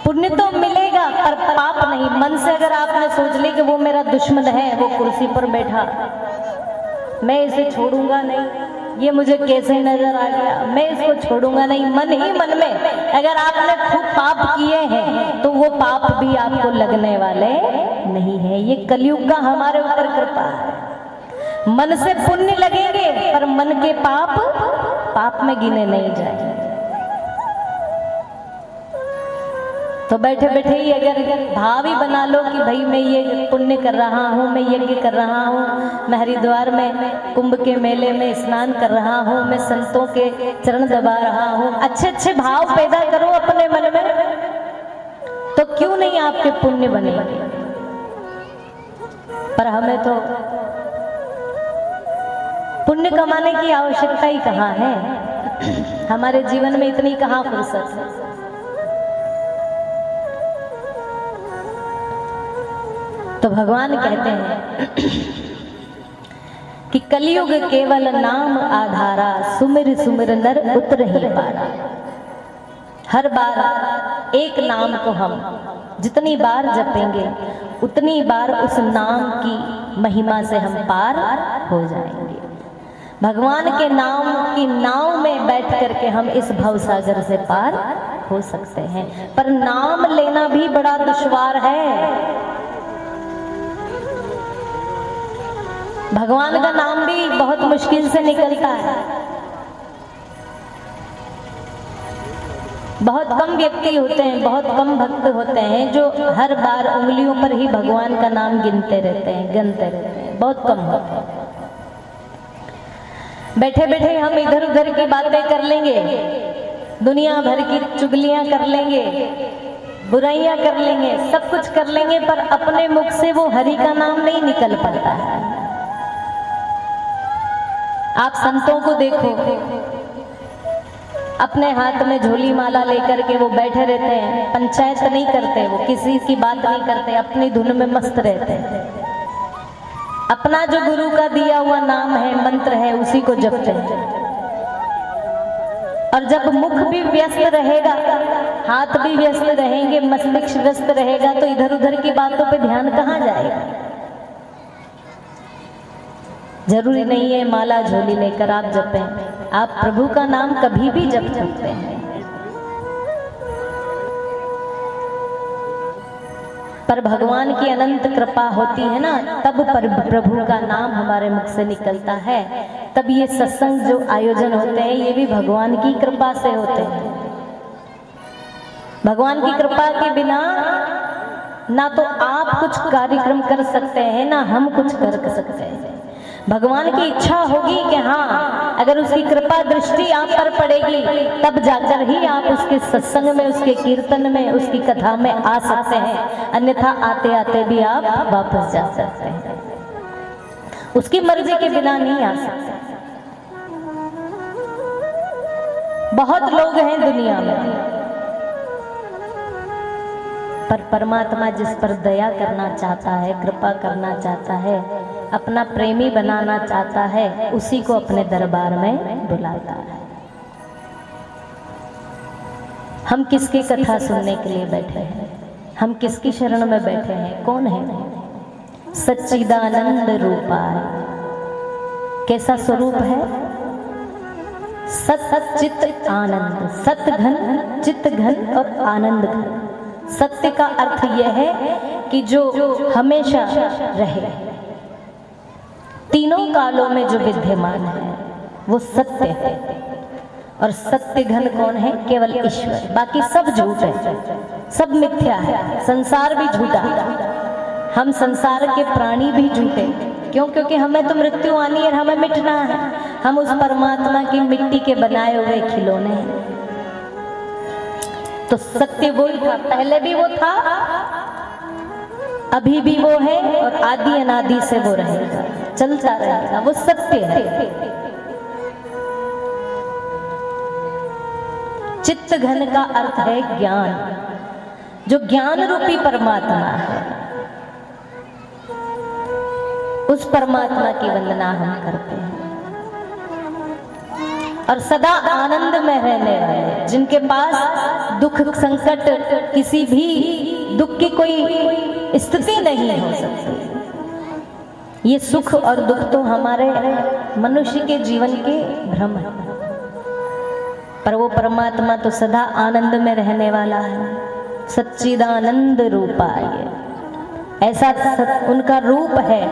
पुण्य तो मिलेगा पर पाप नहीं। मन से अगर आपने सोच ली कि वो मेरा दुश्मन है, वो कुर्सी पर बैठा, मैं इसे छोड़ूंगा नहीं, ये मुझे कैसे नजर आ गया, मैं इसको छोड़ूंगा नहीं, मन ही मन में अगर आपने खूब पाप किए हैं तो वो पाप भी आपको लगने वाले नहीं है। ये कलयुग का हमारे ऊपर कृपा है। मन से पुण्य लगेंगे पर मन के पाप में गिने नहीं जाएंगे। तो बैठे बैठे ही अगर भाव ही बना लो कि भाई मैं ये पुण्य कर रहा हूँ, मैं यज्ञ कर रहा हूँ, मैं हरिद्वार में कुंभ के मेले में स्नान कर रहा हूँ, मैं संतों के चरण दबा रहा हूँ, अच्छे अच्छे भाव पैदा करो अपने मन में, तो क्यों नहीं आपके पुण्य बने। पर हमें तो पुण्य कमाने की आवश्यकता ही कहाँ है। हमारे जीवन में इतनी कहाँ फुर्सत है। तो भगवान कहते हैं कि कलयुग केवल नाम आधारा, सुमिर सुमिर नर उतर ही पारा। हर बार एक नाम को हम जितनी बार जपेंगे उतनी बार उस नाम की महिमा से हम पार हो जाएंगे। भगवान के नाम की नाव में बैठ करके हम इस भवसागर से पार हो सकते हैं। पर नाम लेना भी बड़ा दुश्वार है। भगवान का नाम भी बहुत मुश्किल से निकलता है। बहुत कम व्यक्ति होते हैं, बहुत कम भक्त होते हैं जो हर बार उंगलियों पर ही भगवान का नाम गिनते रहते हैं, बहुत कम होते हैं। बैठे बैठे हम इधर उधर की बातें कर लेंगे, दुनिया भर की चुगलियां कर लेंगे, बुराइयां कर लेंगे, सब कुछ कर लेंगे, पर अपने मुख से वो हरि का नाम नहीं निकल पाता है। आप संतों को देखो, अपने हाथ में झोली माला लेकर के वो बैठे रहते हैं, पंचायत नहीं करते, वो किसी की बात नहीं करते, अपनी धुन में मस्त रहते हैं। अपना जो गुरु का दिया हुआ नाम है, मंत्र है, उसी को जपते हैं। और जब मुख भी व्यस्त रहेगा, हाथ भी व्यस्त रहेंगे, मस्तिष्क व्यस्त रहेगा, तो इधर उधर की बातों पे ध्यान कहाँ जाएगा। जरूरी नहीं है माला झोली लेकर आप जपें, आप प्रभु का नाम कभी भी जप सकते हैं। पर भगवान की अनंत कृपा होती है ना, तब पर प्रभु का नाम हमारे मुख से निकलता है। तब ये सत्संग जो आयोजन होते हैं ये भी भगवान की कृपा से होते हैं। भगवान की कृपा के बिना ना तो आप कुछ कार्यक्रम कर सकते हैं, ना हम कुछ कर सकते हैं। भगवान की इच्छा होगी कि हाँ, अगर उसकी कृपा दृष्टि आप पर पड़ेगी तब जाकर ही आप उसके सत्संग में, उसके कीर्तन में, उसकी कथा में आ सकते हैं, अन्यथा आते आते भी आप वापस जा सकते हैं। उसकी मर्जी के बिना नहीं आ सकते। बहुत लोग हैं दुनिया में, पर परमात्मा जिस पर दया करना चाहता है, कृपा करना चाहता है, अपना प्रेमी बनाना चाहता है, उसी को अपने दरबार में बुलाता है। हम किसकी कथा सुनने के लिए बैठे हैं, हम किसकी शरण में बैठे हैं, कौन है? सच्चिदानंद रूपाय। कैसा स्वरूप है? सत चित आनंद, सत घन, चित घन और आनंद घन। सत्य का अर्थ यह है कि जो हमेशा रहे, तीनों कालों में जो विद्यमान है वो सत्य है। और सत्य घन कौन है? केवल ईश्वर। बाकी सब झूठ है, सब मिथ्या है। संसार भी झूठा है, हम संसार के प्राणी भी झूठे। क्यों? क्योंकि हमें तो मृत्यु आनी है, हमें मिटना है। हम उस परमात्मा की मिट्टी के बनाए हुए खिलौने हैं। तो सत्य वो ही था, पहले भी वो था, अभी भी वो है और आदि अनादि से वो रहेगा, चलता रहेगा। वो सत्य है। चित्त घन का अर्थ है ज्ञान। जो ज्ञान रूपी परमात्मा है, उस परमात्मा की वंदना हम करते हैं। और सदा आनंद में रहने वाले, जिनके पास दुख संकट, किसी भी दुख की कोई स्थिति नहीं हो सकती। ये सुख और दुख तो हमारे मनुष्य के जीवन के भ्रम है, पर वो परमात्मा तो सदा आनंद में रहने वाला है। सच्चिदानंद रूपाय, ऐसा उनका रूप है,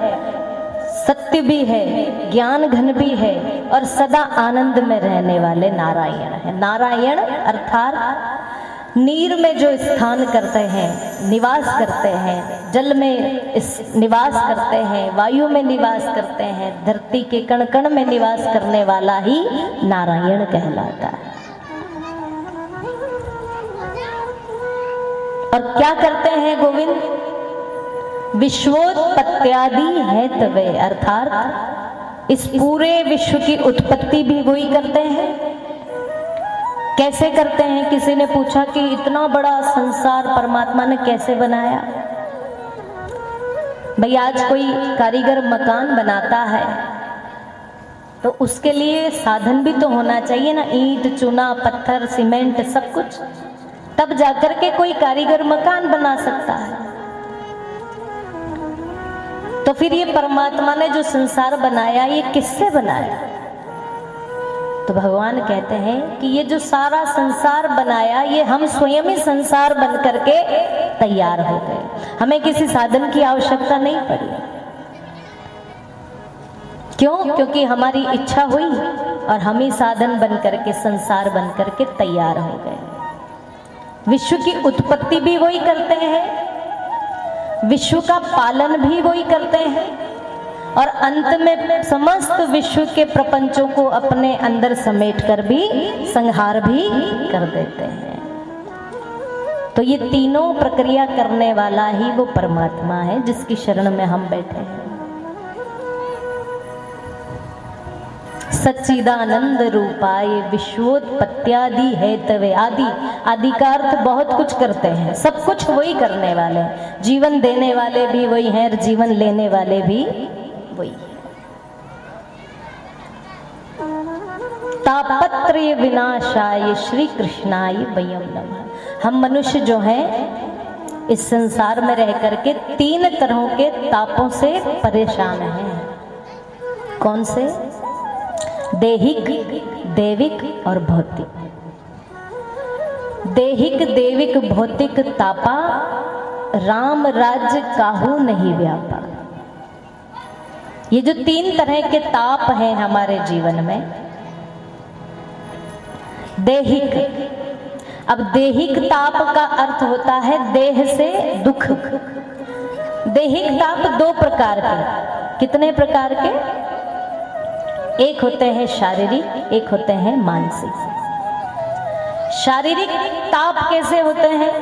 सत्य भी है, ज्ञान घन भी है और सदा आनंद में रहने वाले नारायण है। नारायण अर्थात नीर में जो स्थान करते हैं, निवास करते हैं, जल में निवास करते हैं, वायु में निवास करते हैं, धरती के कण कण में निवास करने वाला ही नारायण कहलाता है। और क्या करते हैं गोविंद? विश्वोत्पत्त्यादि हेतवे, अर्थात इस पूरे विश्व की उत्पत्ति भी वही करते हैं। कैसे करते हैं? किसी ने पूछा कि इतना बड़ा संसार परमात्मा ने कैसे बनाया? भाई आज कोई कारीगर मकान बनाता है तो उसके लिए साधन भी तो होना चाहिए ना, ईंट, चूना, पत्थर, सीमेंट, सब कुछ, तब जाकर के कोई कारीगर मकान बना सकता है। तो फिर ये परमात्मा ने जो संसार बनाया, ये किससे बनाया? तो भगवान कहते हैं कि ये जो सारा संसार बनाया, ये हम स्वयं ही संसार बन करके तैयार हो गए। हमें किसी साधन की आवश्यकता नहीं पड़ी। क्यों? क्योंकि हमारी इच्छा हुई और हम ही साधन बन करके, संसार बन करके तैयार हो गए। विश्व की उत्पत्ति भी वही करते हैं, विश्व का पालन भी वही करते हैं और अंत में समस्त विश्व के प्रपंचों को अपने अंदर समेट कर भी संहार भी कर देते हैं। तो ये तीनों प्रक्रिया करने वाला ही वो परमात्मा है जिसकी शरण में हम बैठे हैं। सच्चिदानंद रूपाय विश्वोत्पत्त्यादि हेतवे। आदि, आदि का अर्थ बहुत कुछ करते हैं, सब कुछ वही करने वाले, जीवन देने वाले भी वही हैं और जीवन लेने वाले भी वही हैं। तापत्रय विनाशाय श्री कृष्णाय वयम नमः। हम मनुष्य जो हैं इस संसार में रह करके 3 तरहों के तापों से परेशान हैं। कौन से? देहिक, देविक और भौतिक। देहिक, देविक, भौतिक तापा, राम राज्य काहू नहीं व्यापा। ये जो 3 तरह के ताप हैं हमारे जीवन में। देहिक, अब देहिक ताप का अर्थ होता है देह से दुख। देहिक ताप 2 प्रकार के। कितने प्रकार के? एक होते हैं शारीरिक, एक होते हैं मानसिक। शारीरिक ताप कैसे होते हैं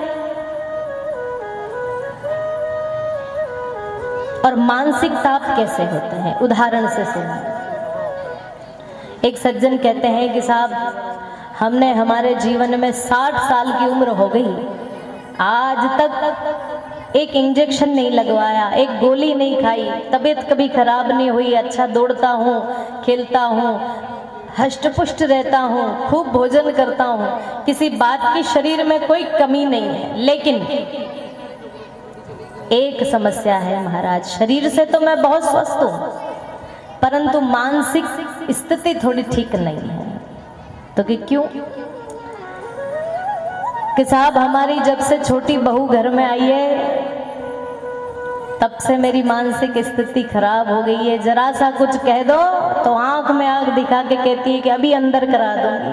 और मानसिक ताप कैसे होते हैं? उदाहरण से सुनिए। एक सज्जन कहते हैं कि साहब, हमने हमारे जीवन में 60 साल की उम्र हो गई, आज तक एक इंजेक्शन नहीं लगवाया, एक गोली नहीं खाई, तबीयत कभी खराब नहीं हुई, अच्छा दौड़ता हूँ, खेलता हूँ, हष्ट पुष्ट रहता हूँ, खूब भोजन करता हूँ, किसी बात की शरीर में कोई कमी नहीं है। लेकिन एक समस्या है महाराज, शरीर से तो मैं बहुत स्वस्थ हूँ परंतु मानसिक स्थिति थोड़ी ठीक नहीं है। तो कि क्यों? कि साहब हमारी जब से छोटी बहू घर में आई है तब से मेरी मानसिक स्थिति खराब हो गई है। जरा सा कुछ कह दो तो आंख में आंख दिखा के कहती है कि अभी अंदर करा दूंगी।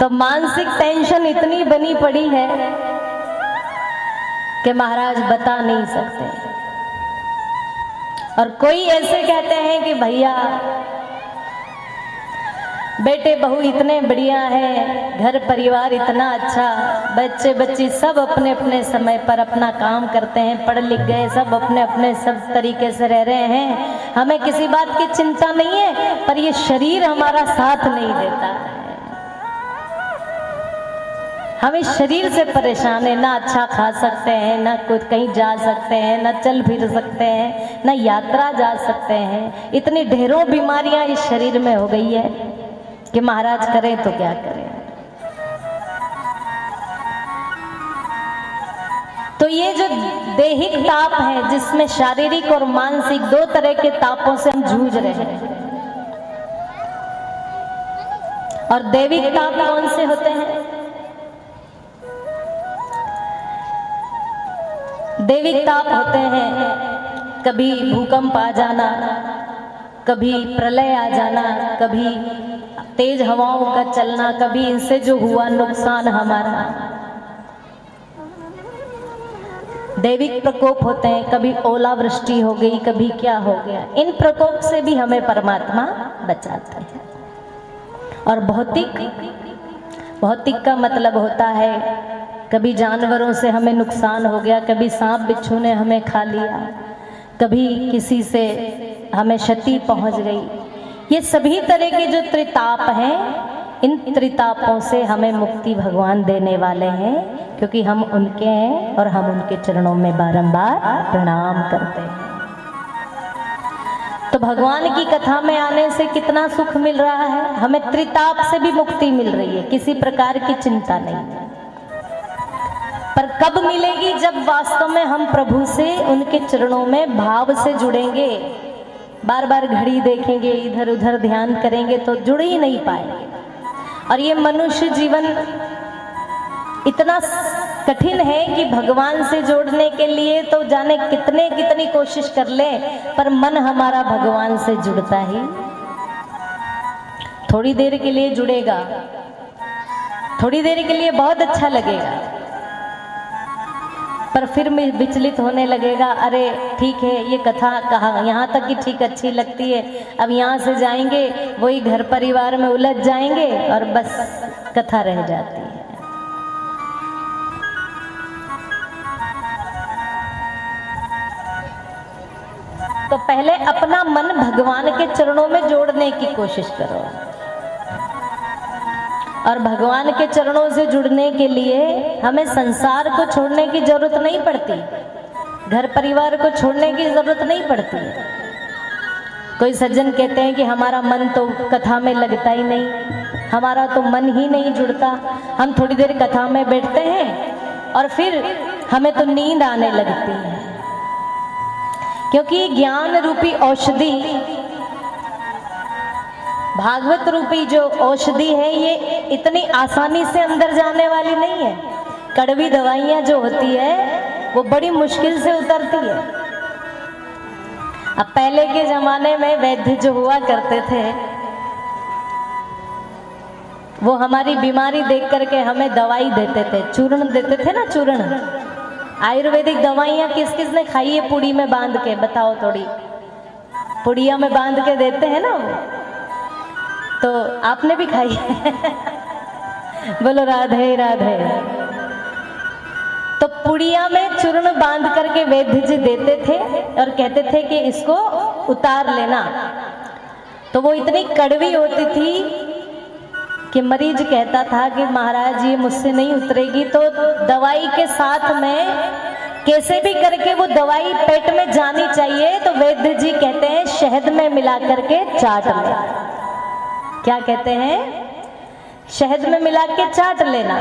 तो मानसिक टेंशन इतनी बनी पड़ी है कि महाराज बता नहीं सकते। और कोई ऐसे कहते हैं कि भैया बेटे बहू इतने बढ़िया हैं, घर परिवार इतना अच्छा, बच्चे बच्ची सब अपने अपने समय पर अपना काम करते हैं, पढ़ लिख गए, सब अपने अपने सब तरीके से रह रहे हैं, हमें किसी बात की चिंता नहीं है, पर ये शरीर हमारा साथ नहीं देता है। हम इस शरीर से परेशान है, ना अच्छा खा सकते हैं, ना कुछ कहीं जा सकते हैं, ना चल फिर सकते हैं, ना यात्रा जा सकते हैं। इतनी ढेरों बीमारियां इस शरीर में हो गई है कि महाराज करें तो क्या करें। तो ये जो दैहिक ताप है, जिसमें शारीरिक और मानसिक दो तरह के तापों से हम जूझ रहे हैं। और दैविक ताप कौन से होते हैं? दैविक ताप होते हैं कभी भूकंप आ जाना, कभी प्रलय आ जाना, कभी तेज हवाओं का चलना, कभी इनसे जो हुआ नुकसान हमारा। दैविक प्रकोप होते हैं, कभी ओलावृष्टि हो गई, कभी क्या हो गया। इन प्रकोप से भी हमें परमात्मा बचाता है। और भौतिक का मतलब होता है कभी जानवरों से हमें नुकसान हो गया, कभी सांप बिच्छू ने हमें खा लिया, कभी किसी से हमें क्षति पहुंच गई। ये सभी तरह के जो त्रिताप हैं, इन त्रितापों से हमें मुक्ति भगवान देने वाले हैं, क्योंकि हम उनके हैं और हम उनके चरणों में बारंबार प्रणाम करते हैं। तो भगवान की कथा में आने से कितना सुख मिल रहा है, हमें त्रिताप से भी मुक्ति मिल रही है, किसी प्रकार की चिंता नहीं। पर कब मिलेगी? जब वास्तव में हम प्रभु से उनके चरणों में भाव से जुड़ेंगे। बार बार घड़ी देखेंगे, इधर उधर ध्यान करेंगे तो जुड़ ही नहीं पाएंगे। और ये मनुष्य जीवन इतना कठिन है कि भगवान से जोड़ने के लिए तो जाने कितनी कोशिश कर ले, पर मन हमारा भगवान से जुड़ता ही। थोड़ी देर के लिए जुड़ेगा, थोड़ी देर के लिए बहुत अच्छा लगेगा, पर फिर विचलित होने लगेगा। अरे ठीक है, ये कथा कहाँ यहाँ तक की ठीक अच्छी लगती है, अब यहाँ से जाएंगे वही घर परिवार में उलझ जाएंगे और बस कथा रह जाती है। तो पहले अपना मन भगवान के चरणों में जोड़ने की कोशिश करो। और भगवान के चरणों से जुड़ने के लिए हमें संसार को छोड़ने की जरूरत नहीं पड़ती, घर परिवार को छोड़ने की जरूरत नहीं पड़ती। कोई सज्जन कहते हैं कि हमारा मन तो कथा में लगता ही नहीं, हमारा तो मन ही नहीं जुड़ता। हम थोड़ी देर कथा में बैठते हैं और फिर हमें तो नींद आने लगती है, क्योंकि ज्ञान रूपी औषधि, भागवत रूपी जो औषधि है, ये इतनी आसानी से अंदर जाने वाली नहीं है। कड़वी दवाइयाँ जो होती है वो बड़ी मुश्किल से उतरती है। अब पहले के जमाने में वैद्य जो हुआ करते थे, वो हमारी बीमारी देख करके हमें दवाई देते थे, चूर्ण देते थे ना, चूर्ण। आयुर्वेदिक दवाइयाँ किस किस ने खाई है? पुड़ी में बांध के, बताओ थोड़ी। पुड़िया में बांध के देते हैं ना, तो आपने भी खाई है? बोलो राधे राधे। तो पुड़िया में चूर्ण बांध करके वैद्य जी देते थे और कहते थे कि इसको उतार लेना। तो वो इतनी कड़वी होती थी कि मरीज कहता था कि महाराज ये मुझसे नहीं उतरेगी, तो दवाई के साथ में कैसे भी करके वो दवाई पेट में जानी चाहिए। तो वैद्य जी कहते हैं शहद में मिला करके चाट ले। क्या कहते हैं? शहद में मिला के चाट लेना।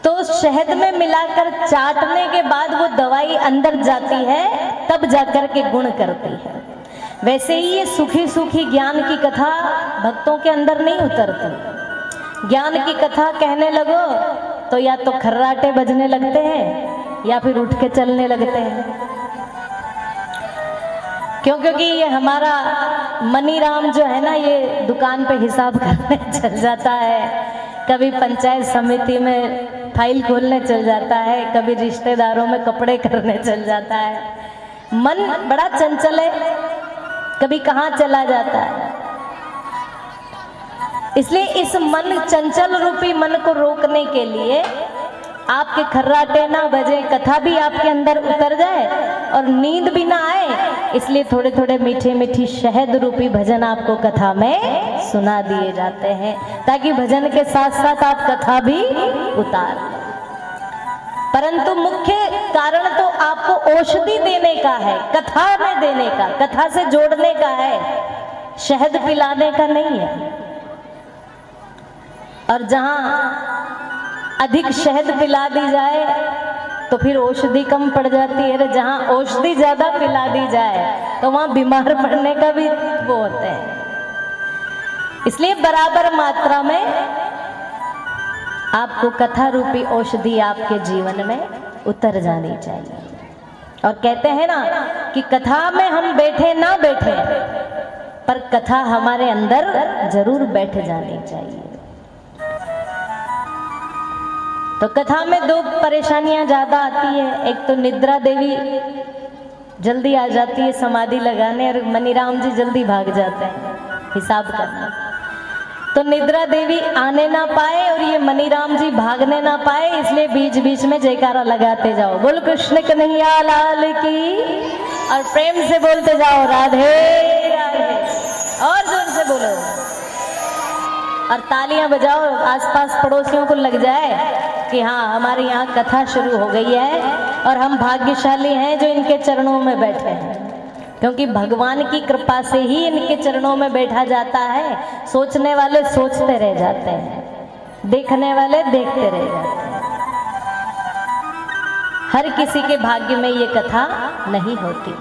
तो शहद में मिलाकर चाटने के बाद वो दवाई अंदर जाती है, तब जाकर के गुण करती है। वैसे ही ये सूखी सूखी ज्ञान की कथा भक्तों के अंदर नहीं उतरती। ज्ञान की कथा कहने लगो तो या तो खर्राटे बजने लगते हैं या फिर उठ के चलने लगते हैं। क्योंकि ये हमारा मनी राम जो है ना, ये दुकान पे हिसाब करने चल जाता है, कभी पंचायत समिति में फाइल खोलने चल जाता है, कभी रिश्तेदारों में कपड़े करने चल जाता है। मन बड़ा चंचल है, कभी कहाँ चला जाता है। इसलिए इस मन चंचल रूपी मन को रोकने के लिए आपके खर्राटे ना बजे, कथा भी आपके अंदर उतर जाए और नींद भी ना आए, इसलिए थोड़े थोड़े मीठे मीठी शहद रूपी भजन आपको कथा में सुना दिए जाते हैं, ताकि भजन के साथ साथ आप कथा भी उतार लें। परंतु मुख्य कारण तो आपको औषधि देने का है, कथा में देने का, कथा से जोड़ने का है, शहद पिलाने का नहीं है। और जहां अधिक शहद पिला दी जाए तो फिर औषधि कम पड़ जाती है, जहां औषधि ज्यादा पिला दी जाए तो वहां बीमार पड़ने का भी वो होते हैं। इसलिए बराबर मात्रा में आपको कथा रूपी औषधि आपके जीवन में उतर जानी चाहिए। और कहते हैं ना कि कथा में हम बैठे ना बैठे, पर कथा हमारे अंदर जरूर बैठ जानी चाहिए। तो कथा में दो परेशानियां ज्यादा आती है, एक तो निद्रा देवी जल्दी आ जाती है समाधि लगाने, और मनीराम जी जल्दी भाग जाते हैं हिसाब करना। तो निद्रा देवी आने ना पाए और ये मनीराम जी भागने ना पाए, इसलिए बीच बीच में जयकारा लगाते जाओ, बोल कृष्ण कन्हैया लाल की, और प्रेम से बोलते जाओ राधे राधे, और जोर से बोलो, और तालियां बजाओ, आसपास पड़ोसियों को लग जाए कि हाँ हमारे यहाँ कथा शुरू हो गई है और हम भाग्यशाली हैं जो इनके चरणों में बैठे हैं। क्योंकि भगवान की कृपा से ही इनके चरणों में बैठा जाता है। सोचने वाले सोचते रह जाते हैं, देखने वाले देखते रह जाते हैं। हर किसी के भाग्य में ये कथा नहीं होती।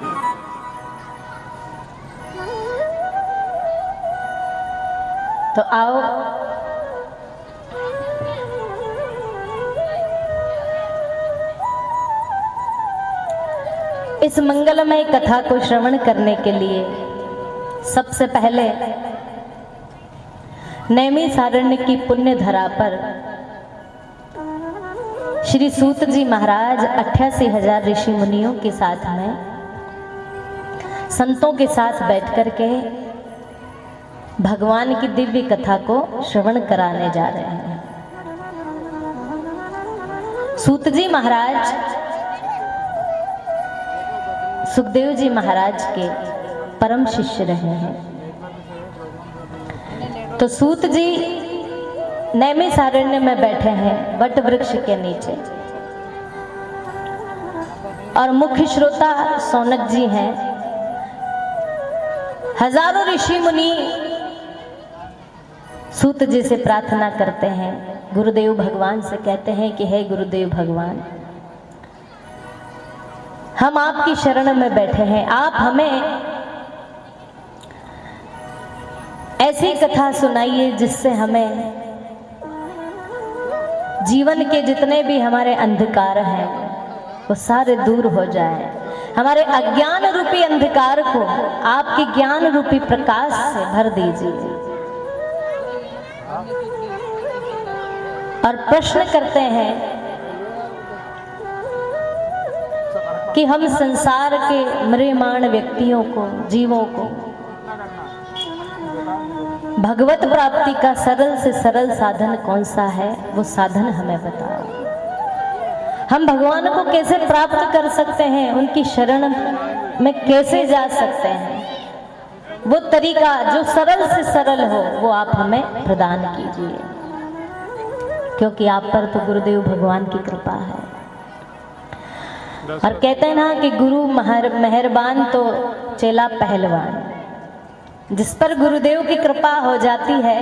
तो आओ इस मंगलमय कथा को श्रवण करने के लिए सबसे पहले नैमिषारण्य की पुण्य धरा पर श्री सूत जी महाराज 88,000 ऋषि मुनियों के साथ में, संतों के साथ बैठ कर के भगवान की दिव्य कथा को श्रवण कराने जा रहे हैं। सूत जी महाराज सुखदेव जी महाराज के परम शिष्य रहे हैं। तो सूत जी नैमिषारण्य में बैठे हैं वट वृक्ष के नीचे, और मुख्य श्रोता सौनक जी हैं। हजारों ऋषि मुनि सूत जी से प्रार्थना करते हैं, गुरुदेव भगवान से कहते हैं कि हे गुरुदेव भगवान, हम आपकी शरण में बैठे हैं, आप हमें ऐसी कथा सुनाइए जिससे हमें जीवन के जितने भी हमारे अंधकार हैं वो सारे दूर हो जाए। हमारे अज्ञान रूपी अंधकार को आपके ज्ञान रूपी प्रकाश से भर दीजिए। और प्रश्न करते हैं कि हम संसार के म्रियमाण व्यक्तियों को, जीवों को भगवत प्राप्ति का सरल से सरल साधन कौन सा है, वो साधन हमें बताओ। हम भगवान को कैसे प्राप्त कर सकते हैं, उनकी शरण में कैसे जा सकते हैं, वो तरीका जो सरल से सरल हो वो आप हमें प्रदान कीजिए, क्योंकि आप पर तो गुरुदेव भगवान की कृपा है। और कहते हैं ना कि गुरु मेहरबान तो चेला पहलवान। जिस पर गुरुदेव की कृपा हो जाती है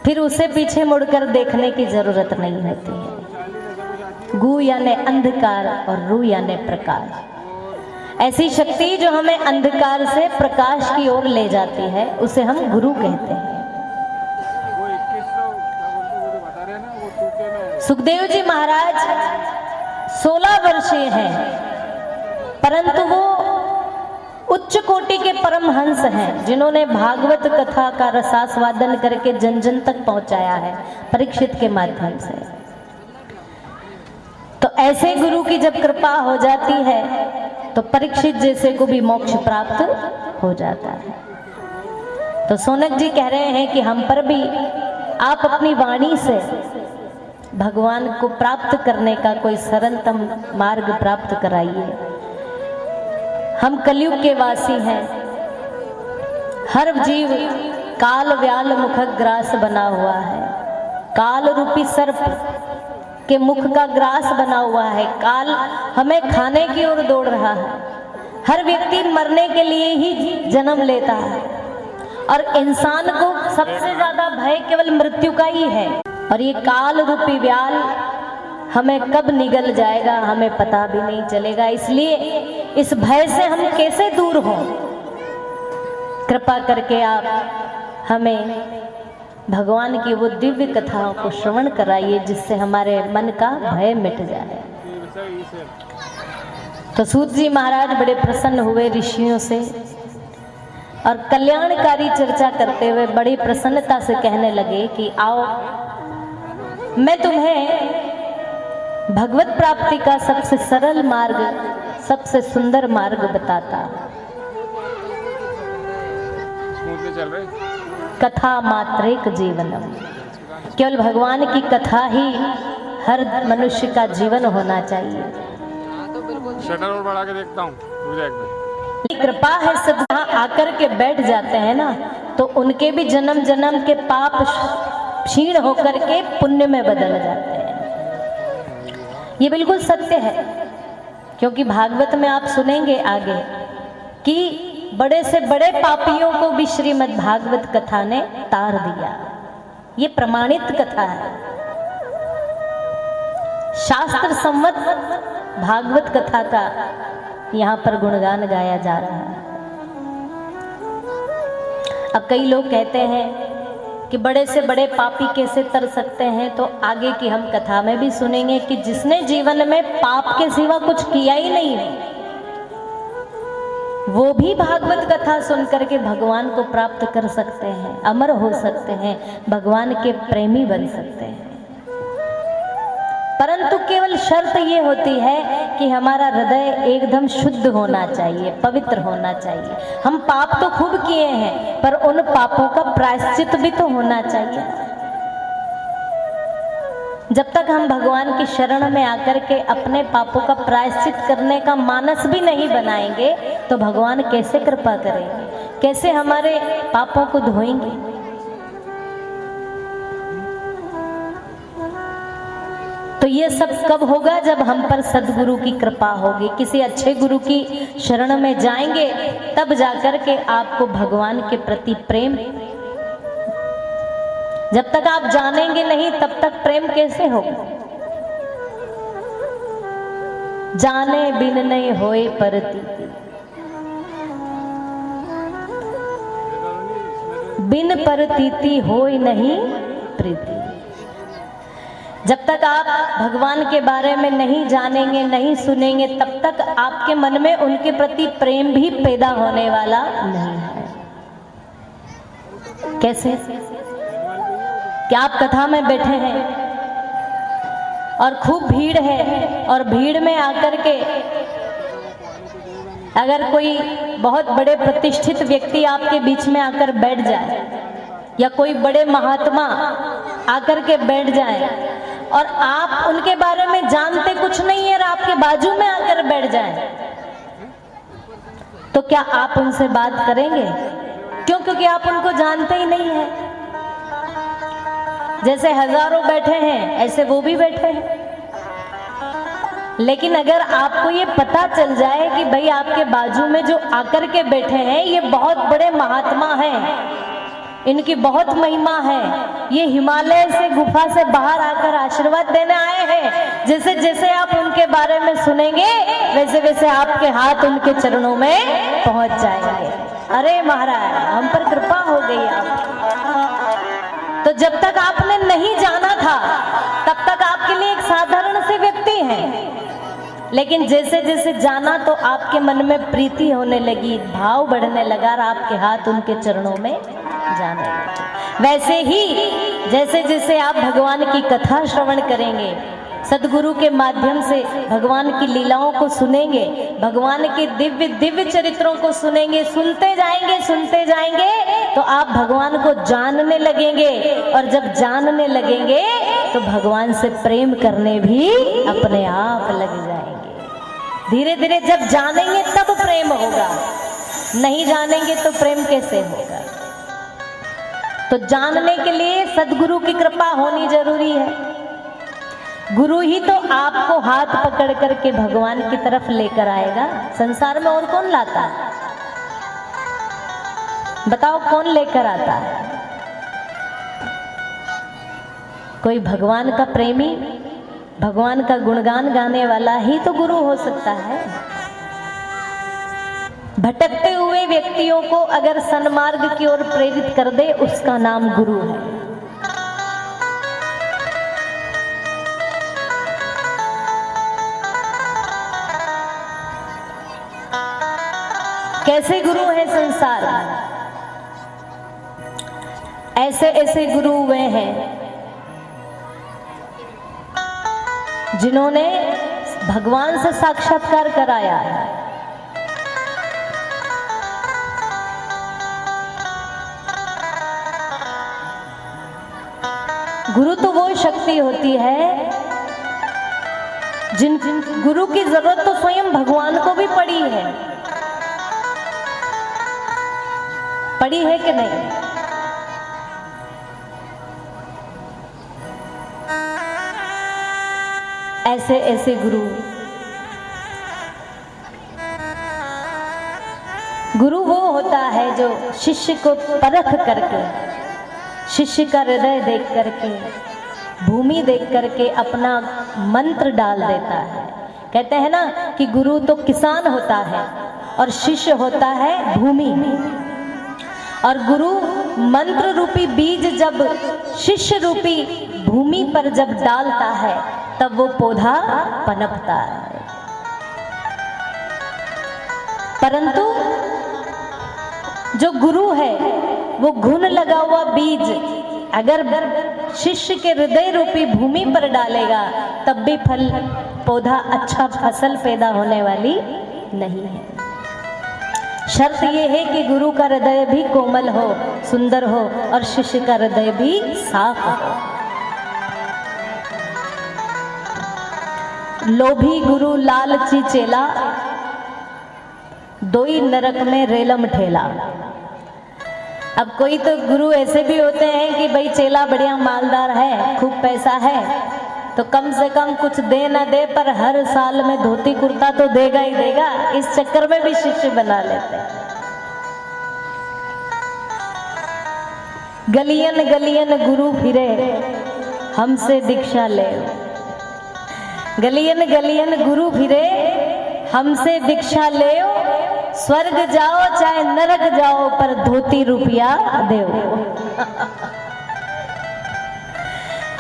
फिर उसे पीछे मुड़कर देखने की जरूरत नहीं होती है। गु यानी अंधकार और रू यानी प्रकाश। ऐसी शक्ति जो हमें अंधकार से प्रकाश की ओर ले जाती है उसे हम गुरु कहते हैं। सुखदेव जी महाराज 16 वर्षीय हैं, परंतु वो उच्च कोटि के परमहंस हैं जिन्होंने भागवत कथा का रसास्वादन करके जन जन तक पहुंचाया है परीक्षित के माध्यम से। तो ऐसे गुरु की जब कृपा हो जाती है तो परीक्षित जैसे को भी मोक्ष प्राप्त हो जाता है। तो सौनक जी कह रहे हैं कि हम पर भी आप अपनी वाणी से भगवान को प्राप्त करने का कोई सरलतम मार्ग प्राप्त कराइए। हम कलयुग के वासी हैं, हर जीव काल व्याल मुख ग्रास बना हुआ है, काल रूपी सर्प के मुख का ग्रास बना हुआ है। काल हमें खाने की ओर दौड़ रहा है। हर व्यक्ति मरने के लिए ही जन्म लेता है और इंसान को सबसे ज्यादा भय केवल मृत्यु का ही है। और ये काल रूपी व्याल हमें कब निगल जाएगा हमें पता भी नहीं चलेगा। इसलिए इस भय से हम कैसे दूर हों? कृपा करके आप हमें भगवान की वो दिव्य कथाओं को श्रवण कराइए जिससे हमारे मन का भय मिट जाए। तो सूत जी महाराज बड़े प्रसन्न हुए ऋषियों से और कल्याणकारी चर्चा करते हुए बड़ी प्रसन्नता से कहने लगे कि आओ मैं तुम्हें भगवत प्राप्ति का सबसे सरल मार्ग, सबसे सुंदर मार्ग बताता। कथा मात्रेक जीवनम, केवल भगवान की कथा ही हर मनुष्य का जीवन होना चाहिए। शटर और बढ़ा के देखता हूँ। कृपा है सब यहाँ आकर के बैठ जाते हैं ना, तो उनके भी जन्म जन्म के पाप क्षीण होकर के पुण्य में बदल जाते हैं। ये बिल्कुल सत्य है, क्योंकि भागवत में आप सुनेंगे आगे कि बड़े से बड़े पापियों को भी श्रीमद् भागवत कथा ने तार दिया। ये प्रमाणित कथा है, शास्त्र सम्मत भागवत कथा का यहाँ पर गुणगान गाया जा रहा है। अब कई लोग कहते हैं कि बड़े से बड़े पापी कैसे तर सकते हैं, तो आगे की हम कथा में भी सुनेंगे कि जिसने जीवन में पाप के सिवा कुछ किया ही नहीं है वो भी भागवत कथा सुन करके भगवान को प्राप्त कर सकते हैं, अमर हो सकते हैं, भगवान के प्रेमी बन सकते हैं। परंतु केवल शर्त ये होती है कि हमारा हृदय एकदम शुद्ध होना चाहिए, पवित्र होना चाहिए। हम पाप तो खूब किए हैं, पर उन पापों का प्रायश्चित भी तो होना चाहिए। जब तक हम भगवान की शरण में आकर के अपने पापों का प्रायश्चित करने का मानस भी नहीं बनाएंगे, तो भगवान कैसे कृपा करेंगे, कैसे हमारे पापों को धोएंगे। तो ये सब कब होगा? जब हम पर सद्गुरु की कृपा होगी, किसी अच्छे गुरु की शरण में जाएंगे, तब जाकर के आपको भगवान के प्रति प्रेम। जब तक आप जानेंगे नहीं तब तक प्रेम कैसे होगा? जाने बिन नहीं होए परतीति, बिन परतीति होए नहीं प्रीति। जब तक आप भगवान के बारे में नहीं जानेंगे, नहीं सुनेंगे, तब तक आपके मन में उनके प्रति प्रेम भी पैदा होने वाला नहीं है। कैसे? क्या आप कथा में बैठे हैं और खूब भीड़ है, और भीड़ में आकर के अगर कोई बहुत बड़े प्रतिष्ठित व्यक्ति आपके बीच में आकर बैठ जाए, या कोई बड़े महात्मा आकर के बैठ जाए, और आप उनके बारे में जानते कुछ नहीं है और आपके बाजू में आकर बैठ जाए, तो क्या आप उनसे बात करेंगे? क्यों? क्योंकि आप उनको जानते ही नहीं हैं। जैसे हजारों बैठे हैं ऐसे वो भी बैठे हैं। लेकिन अगर आपको ये पता चल जाए कि भाई आपके बाजू में जो आकर के बैठे हैं ये बहुत बड़े महात्मा हैं, इनकी बहुत महिमा है, ये हिमालय से गुफा से बाहर आकर आशीर्वाद देने आए हैं, जैसे जैसे आप उनके बारे में सुनेंगे वैसे वैसे आपके हाथ उनके चरणों में पहुंच जाएंगे। अरे महाराज, हम पर कृपा हो गई आप। तो जब तक आपने नहीं जाना था तब तक आपके लिए एक साधारण से व्यक्ति हैं, लेकिन जैसे जैसे जाना तो आपके मन में प्रीति होने लगी, भाव बढ़ने लगा और आपके हाथ उनके चरणों में जाने लगे। वैसे ही जैसे जैसे आप भगवान की कथा श्रवण करेंगे, सदगुरु के माध्यम से भगवान की लीलाओं को सुनेंगे, भगवान के दिव्य दिव्य चरित्रों को सुनेंगे, सुनते जाएंगे तो आप भगवान को जानने लगेंगे, और जब जानने लगेंगे तो भगवान से प्रेम करने भी अपने आप लग जाएंगे। धीरे धीरे जब जानेंगे तब प्रेम होगा, नहीं जानेंगे तो प्रेम कैसे होगा। तो जानने के लिए सदगुरु की कृपा होनी जरूरी है। गुरु ही तो आपको हाथ पकड़ करके भगवान की तरफ लेकर आएगा। संसार में और कौन लाता है? बताओ कौन लेकर आता है? कोई भगवान का प्रेमी, भगवान का गुणगान गाने वाला ही तो गुरु हो सकता है। भटकते हुए व्यक्तियों को अगर सन्मार्ग की ओर प्रेरित कर दे, उसका नाम गुरु है। कैसे गुरु है संसार में? ऐसे ऐसे गुरु वे हैं जिन्होंने भगवान से साक्षात्कार कराया है। गुरु तो वो शक्ति होती है जिन गुरु की जरूरत तो स्वयं भगवान को भी पड़ी है। पड़ी है कि नहीं? ऐसे ऐसे गुरु वो होता है जो शिष्य को परख करके, शिष्य का हृदय देख करके, भूमि देख करके अपना मंत्र डाल देता है। कहते हैं ना कि गुरु तो किसान होता है और शिष्य होता है भूमि। और गुरु मंत्र रूपी बीज जब शिष्य रूपी भूमि पर जब डालता है तब वो पौधा पनपता है। परंतु जो गुरु है वो घुन लगा हुआ बीज अगर शिष्य के हृदय रूपी भूमि पर डालेगा तब भी फल पौधा अच्छा फसल पैदा होने वाली नहीं है। शर्त यह है कि गुरु का हृदय भी कोमल हो, सुंदर हो और शिष्य का हृदय भी साफ हो। लोभी गुरु लालची चेला, दोई नरक में रेलम ठेला। अब कोई तो गुरु ऐसे भी होते हैं कि भाई चेला बढ़िया मालदार है, खूब पैसा है, तो कम से कम कुछ दे ना दे पर हर साल में धोती कुर्ता तो देगा ही देगा। इस चक्कर में भी शिष्य बना लेते हैं। गलियन गलियन गुरु फिरे, हमसे दीक्षा ले। गलियन गलियन गुरु फिरे, हमसे दीक्षा ले। स्वर्ग जाओ चाहे नरक जाओ पर धोती रुपया दो।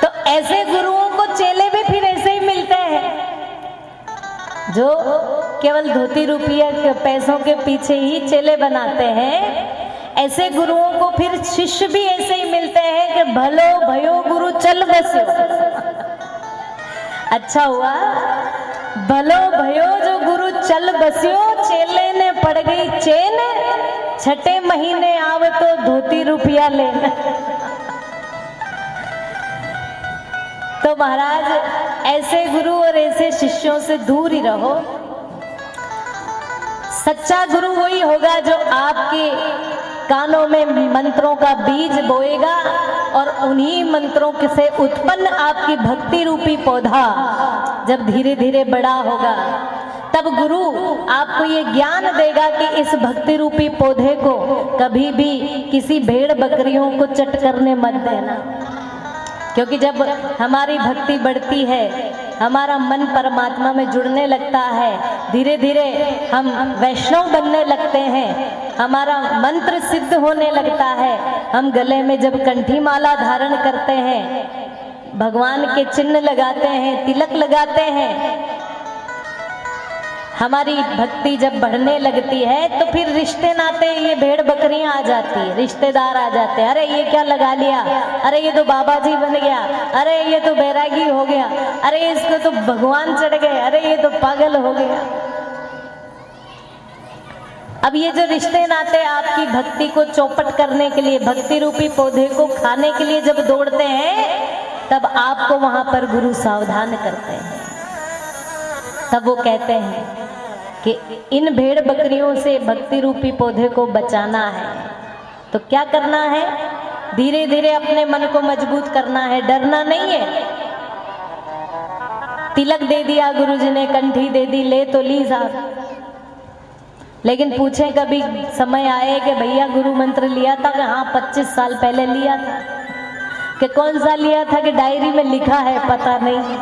तो ऐसे गुरुओं को चेले भी फिर ऐसे ही मिलते हैं जो केवल धोती रुपया के पैसों के पीछे ही चेले बनाते हैं। ऐसे गुरुओं को फिर शिष्य भी ऐसे ही मिलते हैं कि भलो भयो गुरु चल बसो। अच्छा हुआ भलो भयो जो गुरु चल बस्यो, चेले ने पड़ गई चेन, छठे महीने आवे तो धोती रुपया लेना। तो महाराज ऐसे गुरु और ऐसे शिष्यों से दूर ही रहो। सच्चा गुरु वही होगा जो आपके कानों में मंत्रों का बीज बोएगा और उन्हीं मंत्रों से उत्पन्न आपकी भक्ति रूपी पौधा जब धीरे धीरे बड़ा होगा तब गुरु आपको ये ज्ञान देगा कि इस भक्ति रूपी पौधे को कभी भी किसी भेड़ बकरियों को चट करने मत देना। क्योंकि जब हमारी भक्ति बढ़ती है, हमारा मन परमात्मा में जुड़ने लगता है, धीरे धीरे हम वैष्णव बनने लगते हैं, हमारा मंत्र सिद्ध होने लगता है, हम गले में जब कंठी माला धारण करते हैं, भगवान के चिन्ह लगाते हैं, तिलक लगाते हैं, हमारी भक्ति जब बढ़ने लगती है तो फिर रिश्ते नाते, ये भेड़ बकरियां आ जाती है, रिश्तेदार आ जाते हैं। अरे ये क्या लगा लिया, अरे ये तो बाबा जी बन गया, अरे ये तो बैरागी हो गया, अरे इसको तो भगवान चढ़ गए, अरे ये तो पागल हो गया। अब ये जो रिश्ते नाते आपकी भक्ति को चौपट करने के लिए, भक्ति रूपी पौधे को खाने के लिए जब दौड़ते हैं, तब आपको वहां पर गुरु सावधान करते हैं। तब वो कहते हैं कि इन भेड़ बकरियों से भक्ति रूपी पौधे को बचाना है। तो क्या करना है? धीरे धीरे अपने मन को मजबूत करना है, डरना नहीं है। तिलक दे दिया गुरुजी ने, कंठी दे दी, ले तो ली साहब, लेकिन पूछें कभी समय आए कि भैया गुरु मंत्र लिया था कि हाँ 25 साल पहले लिया था, कि कौन सा लिया था कि डायरी में लिखा है पता नहीं,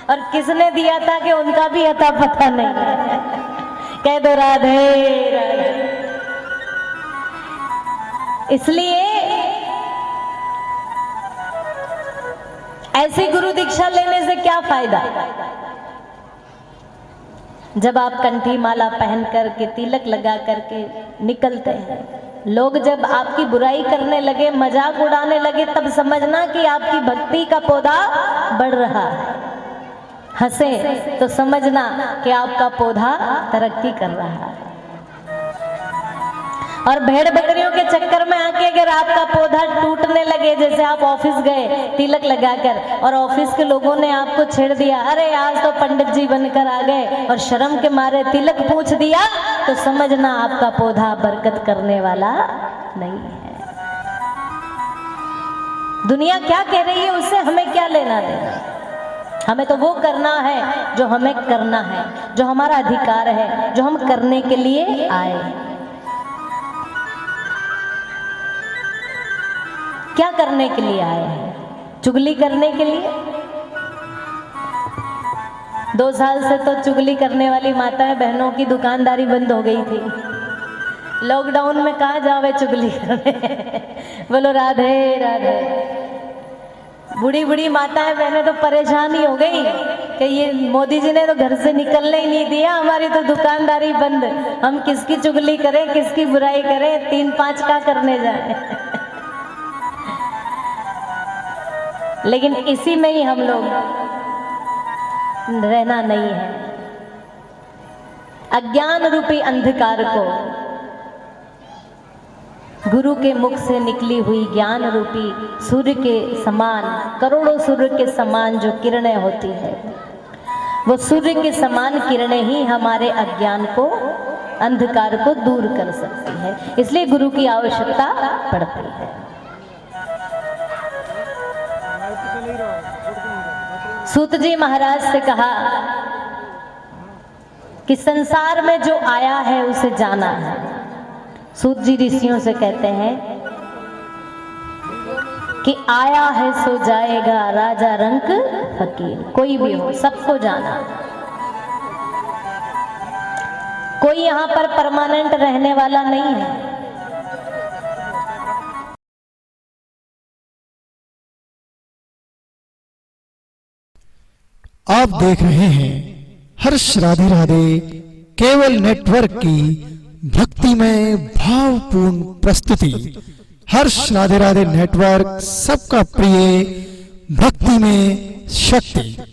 और किसने दिया था कि उनका भी अता पता नहीं। कह दो राधे राधे। इसलिए ऐसी गुरु दीक्षा लेने से क्या फायदा? जब आप कंठी माला पहन करके तिलक लगा करके निकलते हैं, लोग जब आपकी बुराई करने लगे, मजाक उड़ाने लगे, तब समझना कि आपकी भक्ति का पौधा बढ़ रहा है। हंसे तो समझना कि आपका पौधा तरक्की कर रहा है। और भेड़ बकरियों के चक्कर में आके अगर आपका पौधा टूटने लगे, जैसे आप ऑफिस गए तिलक लगाकर और ऑफिस के लोगों ने आपको छेड़ दिया, अरे आज तो पंडित जी बनकर आ गए, और शर्म के मारे तिलक पूछ दिया, तो समझना आपका पौधा बरकत करने वाला नहीं है। दुनिया क्या कह रही है उससे हमें क्या लेना देना? हमें तो वो करना है जो हमें करना है, जो हमारा अधिकार है, जो हम करने के लिए आए। क्या करने के लिए आए हैं? चुगली करने के लिए? 2 साल से तो चुगली करने वाली माताएं बहनों की दुकानदारी बंद हो गई थी। लॉकडाउन में कहाँ जावे चुगली करने। बोलो राधे राधे। बूढ़ी बूढ़ी माताएं बहनें तो परेशान ही हो गई कि ये मोदी जी ने तो घर से निकलने ही नहीं दिया, हमारी तो दुकानदारी बंद, हम किसकी चुगली करें, किसकी बुराई करें, 3-5 का करने जाए। लेकिन इसी में ही हम लोग रहना नहीं है। अज्ञान रूपी अंधकार को गुरु के मुख से निकली हुई ज्ञान रूपी सूर्य के समान, करोड़ों सूर्य के समान जो किरणें होती है, वो सूर्य के समान किरणें ही हमारे अज्ञान को, अंधकार को दूर कर सकती है। इसलिए गुरु की आवश्यकता पड़ती है। सूत जी महाराज से कहा कि संसार में जो आया है उसे जाना है। सूत जी ऋषियों से कहते हैं कि आया है सो जाएगा, राजा रंक फकीर, कोई भी हो सबको जाना। कोई यहाँ पर परमानेंट रहने वाला नहीं है। आप देख रहे हैं हर्ष राधे राधे केवल नेटवर्क की भक्तिमय भावपूर्ण प्रस्तुति। हर्ष राधे राधे नेटवर्क सबका प्रिय, भक्ति में शक्ति।